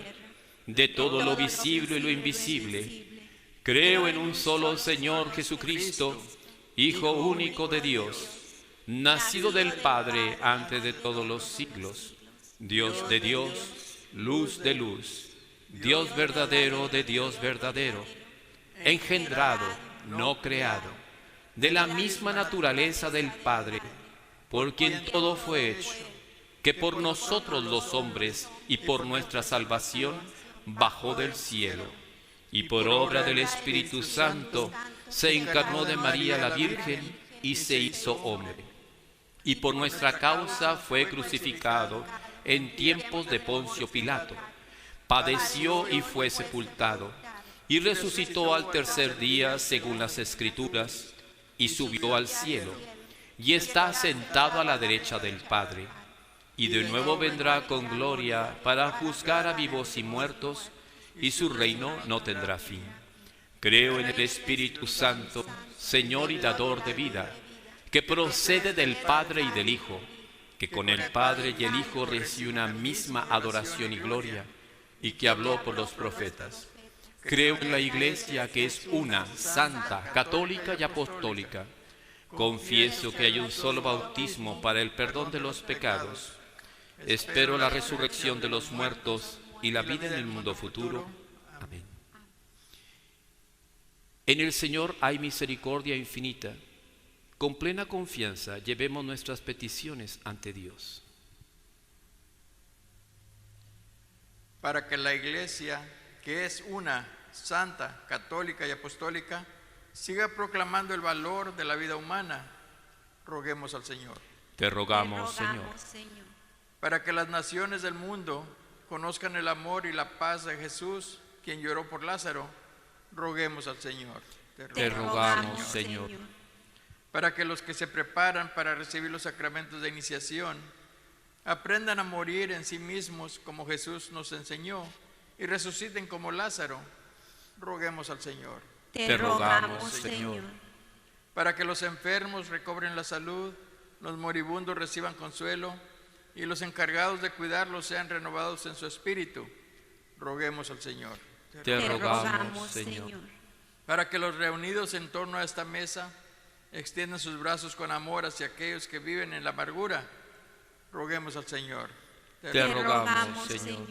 de todo lo visible y lo invisible. Creo en un solo Señor Jesucristo, Hijo único de Dios, nacido del Padre antes de todos los siglos, Dios de Dios, luz de luz, Dios verdadero de Dios verdadero, engendrado, no creado, de la misma naturaleza del Padre, por quien todo fue hecho, que por nosotros los hombres y por nuestra salvación bajó del cielo, y por obra del Espíritu Santo se encarnó de María la Virgen y se hizo hombre, y por nuestra causa fue crucificado en tiempos de Poncio Pilato, padeció y fue sepultado, y resucitó al tercer día según las Escrituras, y subió al cielo, y está sentado a la derecha del Padre, y de nuevo vendrá con gloria para juzgar a vivos y muertos, y su reino no tendrá fin. Creo en el Espíritu Santo, Señor y dador de vida, que procede del Padre y del Hijo, que con el Padre y el Hijo recibe una misma adoración y gloria, y que habló por los profetas. Creo en la Iglesia, que es una, santa, católica y apostólica. Confieso que hay un solo bautismo para el perdón de los pecados. Espero la resurrección de los muertos y la vida en el mundo futuro. Amén. En el Señor hay misericordia infinita. Con plena confianza llevemos nuestras peticiones ante Dios. Para que la Iglesia, que es una, santa, católica y apostólica, siga proclamando el valor de la vida humana, roguemos al Señor. Te rogamos, Señor. Para que las naciones del mundo conozcan el amor y la paz de Jesús, quien lloró por Lázaro, roguemos al Señor. Te rogamos, Señor. Para que los que se preparan para recibir los sacramentos de iniciación aprendan a morir en sí mismos como Jesús nos enseñó y resuciten como Lázaro, roguemos al Señor. Te rogamos, Señor. para que los enfermos recobren la salud, los moribundos reciban consuelo y los encargados de cuidarlos sean renovados en su espíritu. Roguemos al Señor. Te rogamos, Señor. Para que los reunidos en torno a esta mesa extiendan sus brazos con amor hacia aquellos que viven en la amargura. Roguemos al Señor. Te rogamos, Señor.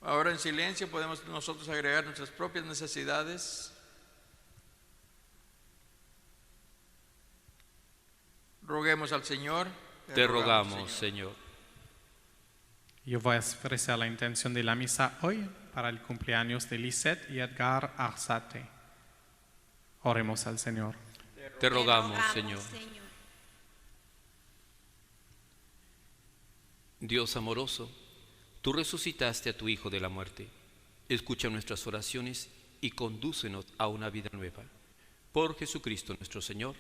Ahora en silencio podemos nosotros agregar nuestras propias necesidades. Roguemos al Señor. Te rogamos, Señor. Yo voy a ofrecer la intención de la misa hoy para el cumpleaños de Lisette y Edgar Arzate. Oremos al Señor. Te rogamos, Señor. Dios amoroso, tú resucitaste a tu Hijo de la muerte. Escucha nuestras oraciones y condúcenos a una vida nueva. Por Jesucristo nuestro Señor.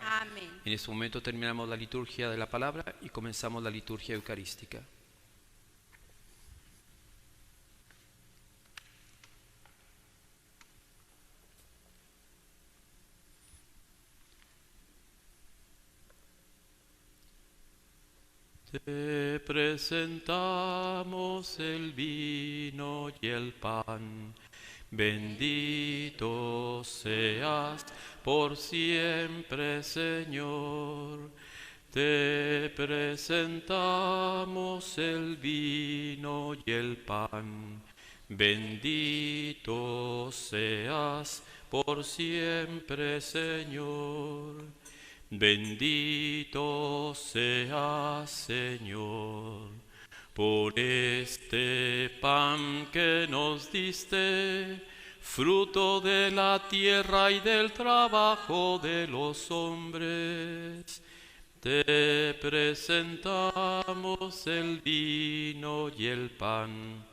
Amén. En este momento terminamos la liturgia de la palabra y comenzamos la liturgia eucarística. Te presentamos el vino y el pan. Bendito seas por siempre, Señor. Te presentamos el vino y el pan. Bendito seas por siempre, Señor. Bendito seas, Señor, por este pan que nos diste, fruto de la tierra y del trabajo de los hombres. Te presentamos el vino y el pan.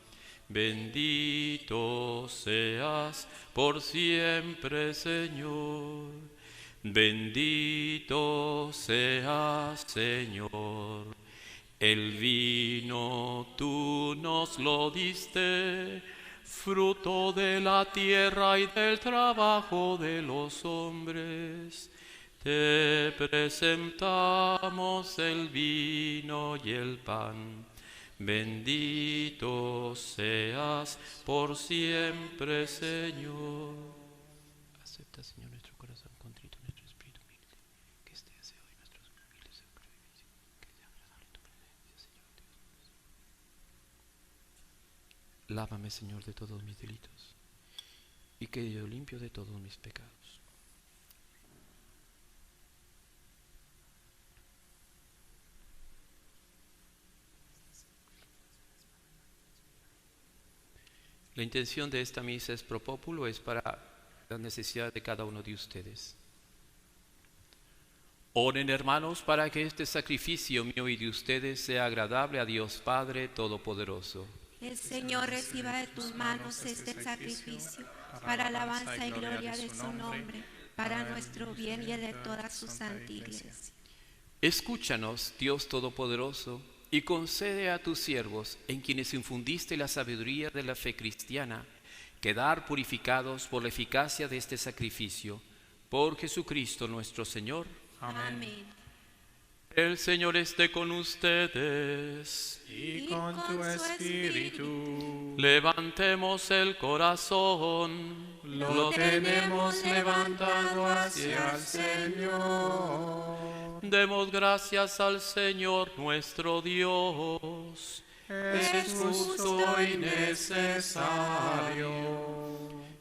Bendito seas por siempre, Señor. Bendito seas, Señor. El vino tú nos lo diste, fruto de la tierra y del trabajo de los hombres. Te presentamos el vino y el pan. Bendito seas por siempre, Señor. Acepta, Señor, nuestro corazón contrito, nuestro espíritu humilde, que esté hacia hoy nuestros humildes sacrificios, que sea agradable tu presencia, Señor Dios nuestro. Lávame, Señor, de todos mis delitos, y que yo limpio de todos mis pecados. La intención de esta misa es pro populo, es para la necesidad de cada uno de ustedes. Oren, hermanos, para que este sacrificio mío y de ustedes sea agradable a Dios Padre Todopoderoso. El Señor reciba de tus manos este sacrificio para alabanza y gloria de su nombre, para nuestro bien y el de toda su santa Iglesia. Escúchanos, Dios Todopoderoso, y concede a tus siervos, en quienes infundiste la sabiduría de la fe cristiana, quedar purificados por la eficacia de este sacrificio, por Jesucristo nuestro Señor. Amén. El Señor esté con ustedes. Y con tu espíritu. Levantemos el corazón. Lo tenemos levantado hacia el Señor. Demos gracias al Señor nuestro Dios. Es justo y necesario.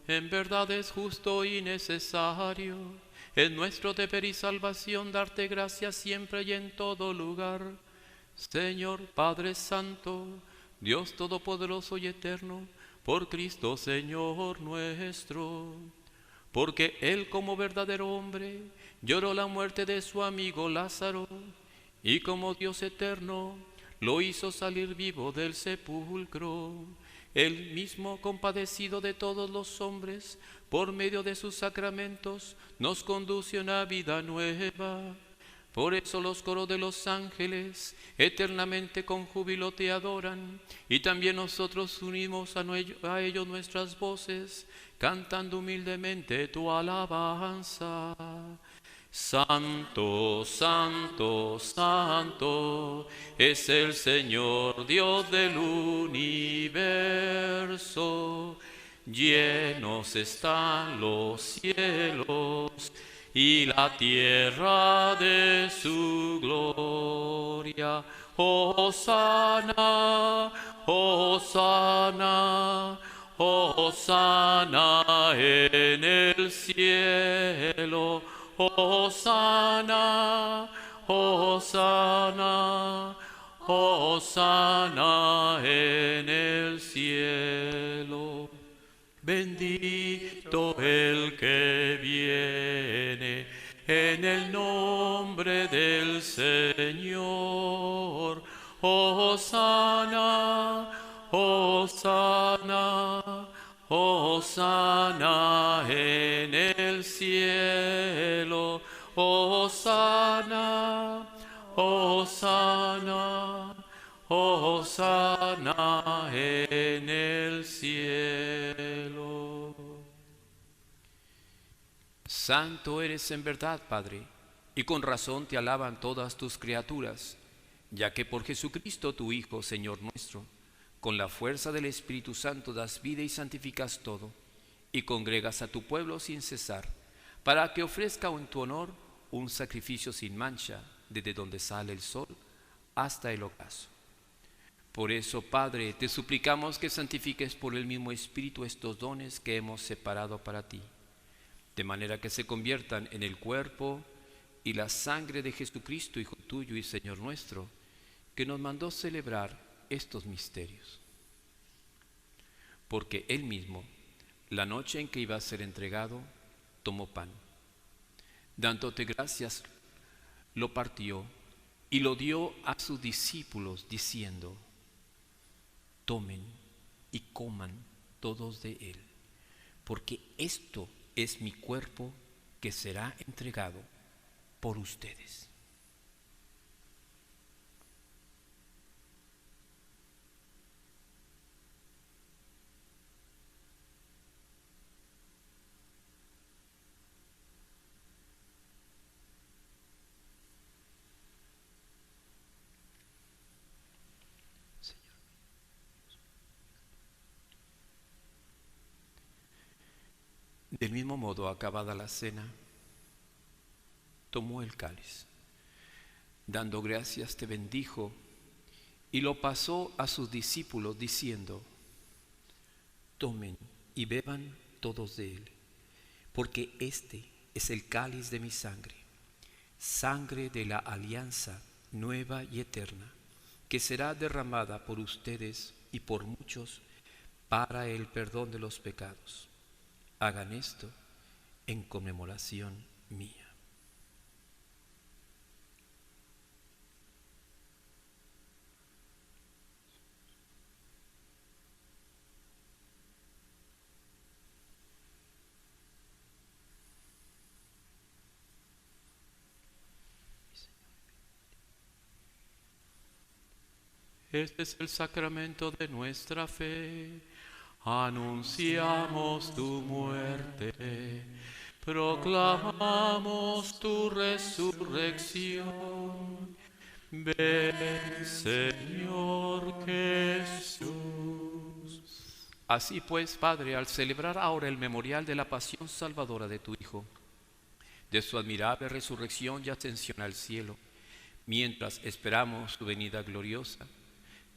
En verdad es justo y necesario. Es nuestro deber y salvación darte gracias siempre y en todo lugar. Señor Padre Santo, Dios Todopoderoso y Eterno, por Cristo Señor nuestro. Porque Él como verdadero hombre lloró la muerte de su amigo Lázaro, y como Dios eterno lo hizo salir vivo del sepulcro. Él mismo, compadecido de todos los hombres, por medio de sus sacramentos, nos conduce a una vida nueva. Por eso los coros de los ángeles eternamente con júbilo te adoran, y también nosotros unimos a ellos nuestras voces, cantando humildemente tu alabanza. Santo, santo, santo, es el Señor Dios del universo. Llenos están los cielos y la tierra de su gloria. Hosana, Hosana, Hosana en el cielo. Hosana, Hosana, Hosana en el cielo. Bendito el que viene en el nombre del Señor. Hosana, Hosana, Hosana en el cielo. Hosana, Hosana, Hosana en el cielo. Santo eres en verdad, Padre, y con razón te alaban todas tus criaturas, ya que por Jesucristo tu Hijo, Señor nuestro, con la fuerza del Espíritu Santo das vida y santificas todo, y congregas a tu pueblo sin cesar, para que ofrezca en tu honor un sacrificio sin mancha, desde donde sale el sol hasta el ocaso. Por eso, Padre, te suplicamos que santifiques por el mismo Espíritu estos dones que hemos separado para ti, de manera que se conviertan en el cuerpo y la sangre de Jesucristo, Hijo tuyo y Señor nuestro, que nos mandó celebrar estos misterios. Porque Él mismo, la noche en que iba a ser entregado, tomó pan. Dándote gracias, lo partió y lo dio a sus discípulos, diciendo: tomen y coman todos de él, porque esto es mi cuerpo que será entregado por ustedes. Del mismo modo, acabada la cena, tomó el cáliz, dando gracias te bendijo y lo pasó a sus discípulos diciendo: tomen y beban todos de él, porque este es el cáliz de mi sangre, sangre de la alianza nueva y eterna, que será derramada por ustedes y por muchos para el perdón de los pecados. Hagan esto en conmemoración mía. Este es el sacramento de nuestra fe. Anunciamos tu muerte, proclamamos tu resurrección. Ven, Señor Jesús. Así pues, Padre, al celebrar ahora el memorial de la pasión salvadora de tu Hijo, de su admirable resurrección y ascensión al cielo, mientras esperamos su venida gloriosa,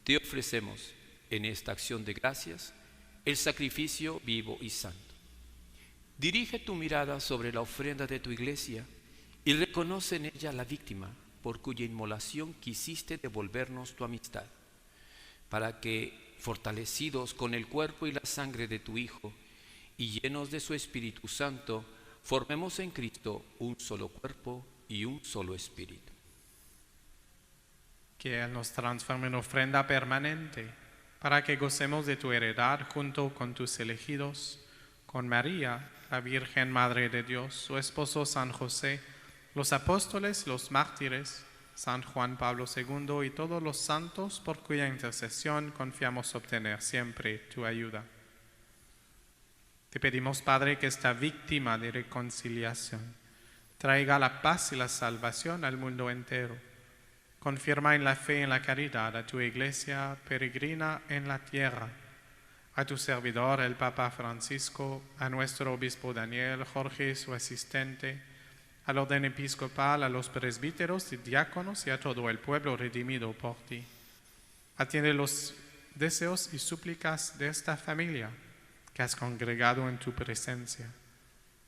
te ofrecemos en esta acción de gracias el sacrificio vivo y santo. Dirige tu mirada sobre la ofrenda de tu iglesia y reconoce en ella la víctima por cuya inmolación quisiste devolvernos tu amistad, para que, fortalecidos con el cuerpo y la sangre de tu Hijo y llenos de su Espíritu Santo, formemos en Cristo un solo cuerpo y un solo espíritu. Que Él nos transforme en ofrenda permanente, para que gocemos de tu heredad junto con tus elegidos, con María, la Virgen Madre de Dios, su esposo San José, los apóstoles, los mártires, San Juan Pablo II y todos los santos por cuya intercesión confiamos obtener siempre tu ayuda. Te pedimos, Padre, que esta víctima de reconciliación traiga la paz y la salvación al mundo entero. Confirma en la fe y en la caridad a tu iglesia peregrina en la tierra, a tu servidor el Papa Francisco, a nuestro obispo Daniel, Jorge su asistente, al orden episcopal, a los presbíteros y diáconos y a todo el pueblo redimido por ti. Atiende los deseos y súplicas de esta familia que has congregado en tu presencia.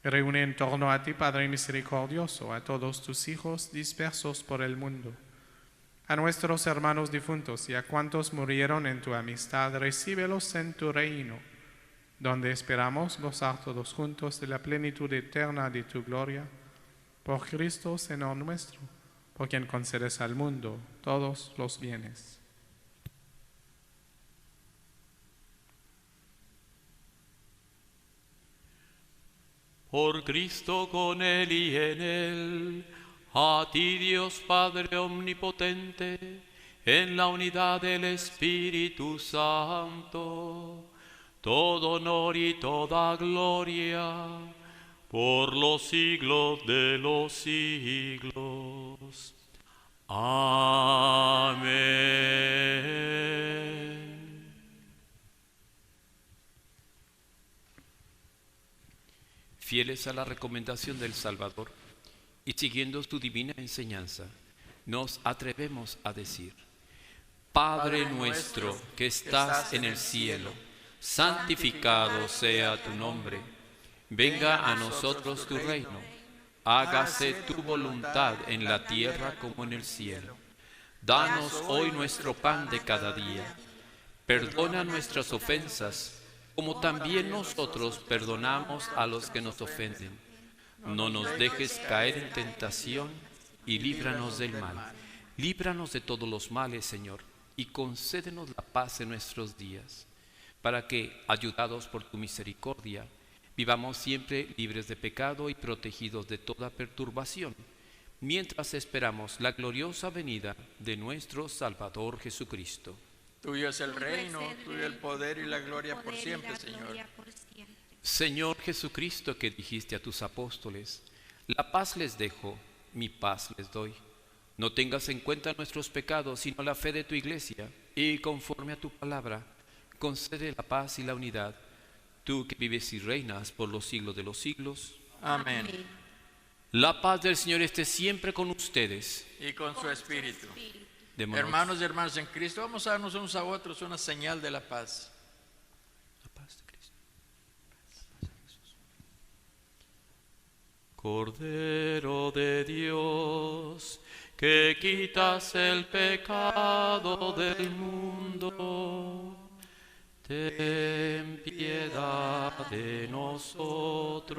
Reúne en torno a ti, Padre misericordioso, a todos tus hijos dispersos por el mundo. A nuestros hermanos difuntos y a cuantos murieron en tu amistad, recíbelos en tu reino, donde esperamos gozar todos juntos de la plenitud eterna de tu gloria. Por Cristo, Señor nuestro, por quien concedes al mundo todos los bienes. Por Cristo, con Él y en Él, a ti Dios Padre Omnipotente, en la unidad del Espíritu Santo, todo honor y toda gloria, por los siglos de los siglos. Amén. Fieles a la recomendación del Salvador y siguiendo su divina enseñanza, nos atrevemos a decir: Padre nuestro que estás en el cielo, santificado sea tu nombre. Venga a nosotros tu reino. Hágase tu voluntad en la tierra como en el cielo. Danos hoy nuestro pan de cada día. Perdona nuestras ofensas, como también nosotros perdonamos a los que nos ofenden. No nos dejes caer en tentación y líbranos del mal. Líbranos de todos los males, Señor, y concédenos la paz en nuestros días, para que, ayudados por tu misericordia, vivamos siempre libres de pecado y protegidos de toda perturbación, mientras esperamos la gloriosa venida de nuestro Salvador Jesucristo. Tuyo es el reino, tuyo el poder y la gloria por siempre, Señor. Señor Jesucristo, que dijiste a tus apóstoles: la paz les dejo, mi paz les doy. No tengas en cuenta nuestros pecados, sino la fe de tu iglesia, y conforme a tu palabra, concede la paz y la unidad, tú que vives y reinas por los siglos de los siglos. Amén. La paz del Señor esté siempre con ustedes. Y con su espíritu. Démonos Hermanos y hermanas en Cristo, vamos a darnos unos a otros una señal de la paz. la paz de Cristo. Cordero de Dios, que quitas el pecado del mundo, ten piedad de nosotros.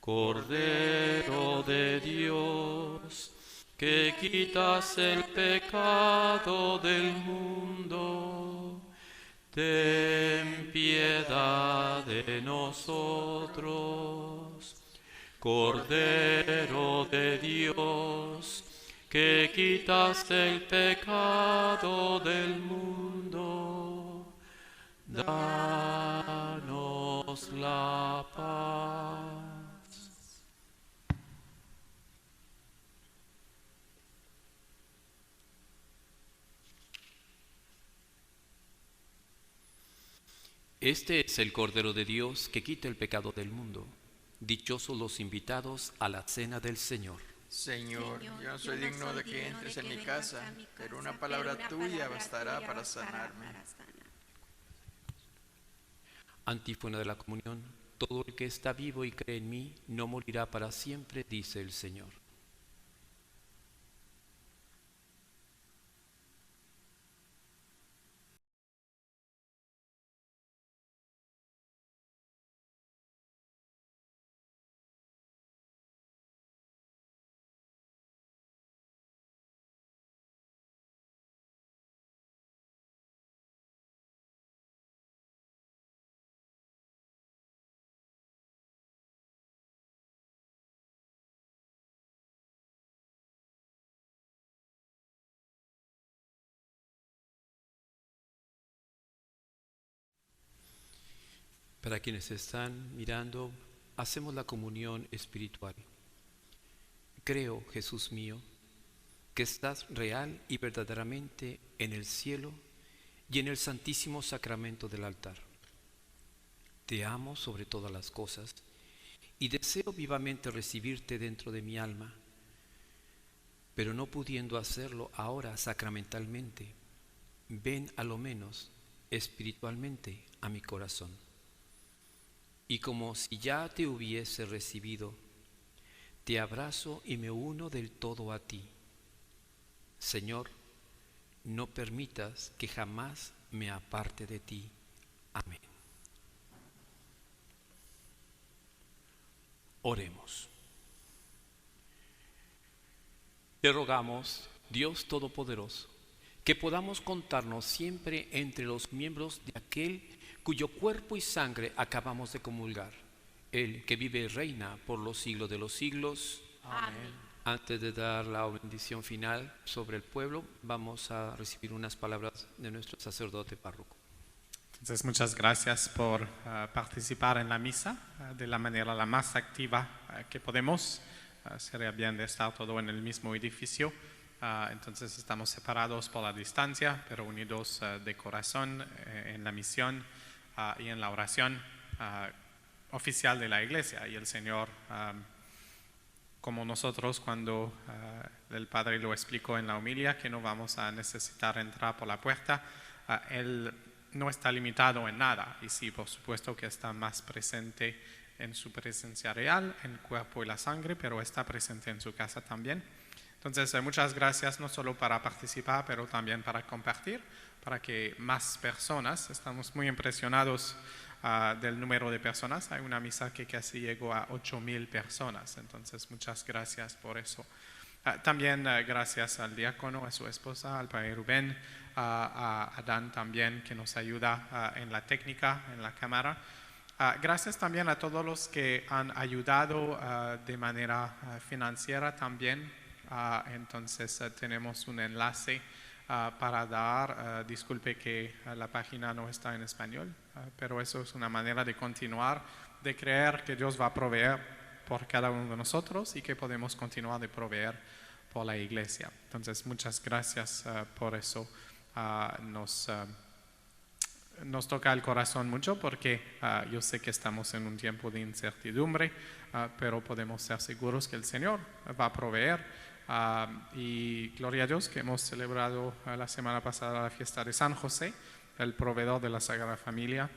Cordero de Dios, que quitas el pecado del mundo, ten piedad de nosotros. Cordero de Dios, que quitas el pecado del mundo, danos la paz. Este es el Cordero de Dios que quita el pecado del mundo. Dichosos los invitados a la cena del Señor. Señor, yo no soy digno de que entres en mi casa, pero una palabra tuya bastará para sanarme. Antífona de la comunión. Todo el que está vivo y cree en mí no morirá para siempre, dice el Señor. Para quienes están mirando hacemos la comunión espiritual. Creo, Jesús mío, que estás real y verdaderamente en el cielo y en el santísimo sacramento del altar. Te amo sobre todas las cosas y deseo vivamente recibirte dentro de mi alma, pero no pudiendo hacerlo ahora sacramentalmente, ven a lo menos espiritualmente a mi corazón. Y como si ya te hubiese recibido, te abrazo y me uno del todo a ti. Señor, no permitas que jamás me aparte de ti. Amén. Oremos. Te rogamos, Dios Todopoderoso, que podamos contarnos siempre entre los miembros de aquel cuyo cuerpo y sangre acabamos de comulgar, el que vive y reina por los siglos de los siglos. Amén. Antes de dar la bendición final sobre el pueblo, vamos a recibir unas palabras de nuestro sacerdote párroco. Entonces, muchas gracias por participar en la misa de la manera la más activa que podemos. Sería bien de estar todo en el mismo edificio. Entonces, estamos separados por la distancia, pero unidos de corazón en la misión y en la oración oficial de la Iglesia. Y el Señor, como nosotros, cuando el Padre lo explicó en la homilia, que no vamos a necesitar entrar por la puerta, Él no está limitado en nada, y sí, por supuesto que está más presente en su presencia real, en el cuerpo y la sangre, pero está presente en su casa también. Entonces, muchas gracias no solo para participar, pero también para compartir, para que más personas, estamos muy impresionados del número de personas. Hay una misa que casi llegó a 8,000 personas, entonces muchas gracias por eso. También gracias al diácono, a su esposa, al padre Rubén, a Adán también, que nos ayuda en la técnica, en la cámara. Gracias también a todos los que han ayudado de manera financiera también. Entonces tenemos un enlace para dar, disculpe que la página no está en español, pero eso es una manera de continuar, de creer que Dios va a proveer por cada uno de nosotros y que podemos continuar de proveer por la Iglesia. Entonces, muchas gracias por eso. Nos toca el corazón mucho porque yo sé que estamos en un tiempo de incertidumbre, pero podemos ser seguros que el Señor va a proveer. Y gloria a Dios que hemos celebrado la semana pasada la fiesta de San José, el proveedor de la Sagrada Familia,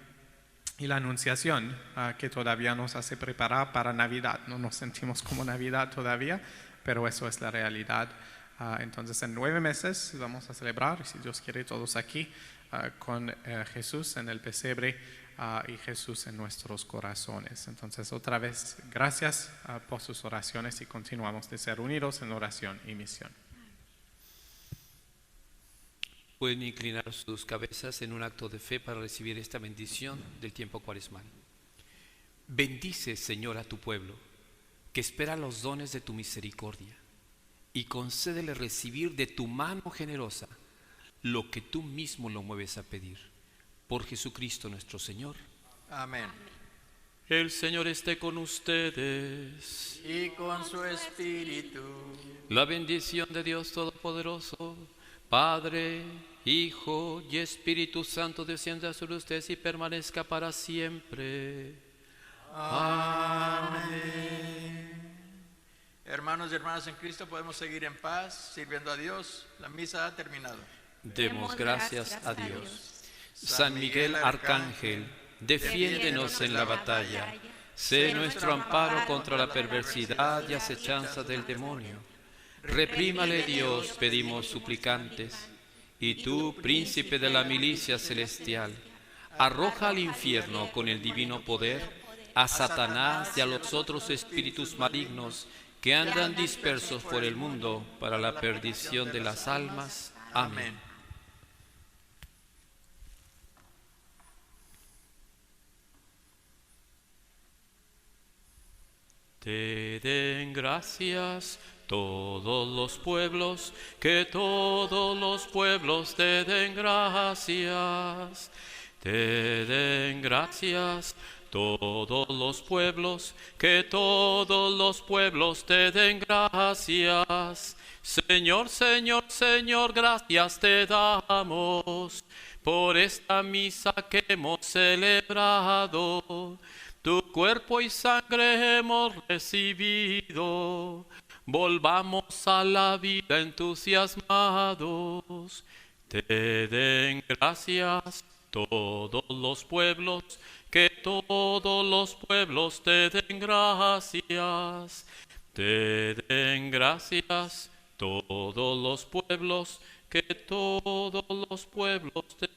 y la Anunciación, que todavía nos hace preparar para Navidad. No nos sentimos como Navidad todavía, pero eso es la realidad. Entonces, en 9 meses vamos a celebrar, si Dios quiere, todos aquí, con Jesús en el pesebre y Jesús en nuestros corazones. Entonces, otra vez, gracias por sus oraciones y continuamos de ser unidos en oración y misión. Pueden inclinar sus cabezas en un acto de fe para recibir esta bendición del tiempo cuaresmal. Bendice, Señor, a tu pueblo, que espera los dones de tu misericordia, y concédele recibir de tu mano generosa lo que tú mismo lo mueves a pedir. Por Jesucristo nuestro Señor. Amén. El Señor esté con ustedes. Y con su espíritu. La bendición de Dios Todopoderoso, Padre, Hijo y Espíritu Santo, descienda sobre ustedes y permanezca para siempre. Amén. Hermanos y hermanas en Cristo, podemos seguir en paz, sirviendo a Dios. La misa ha terminado. Demos gracias a Dios. San Miguel Arcángel, defiéndenos en la batalla. Sé nuestro amparo contra la perversidad y acechanza del demonio. Reprímale Dios, pedimos suplicantes. Y tú, príncipe de la milicia celestial, arroja al infierno con el divino poder a Satanás y a los otros espíritus malignos que andan dispersos por el mundo para la perdición de las almas. Amén. Te den gracias todos los pueblos, que todos los pueblos te den gracias. Te den gracias todos los pueblos, que todos los pueblos te den gracias. Señor, Señor, Señor, gracias te damos por esta misa que hemos celebrado. Tu cuerpo y sangre hemos recibido. Volvamos a la vida entusiasmados. Te den gracias todos los pueblos, que todos los pueblos te den gracias. Te den gracias todos los pueblos, que todos los pueblos te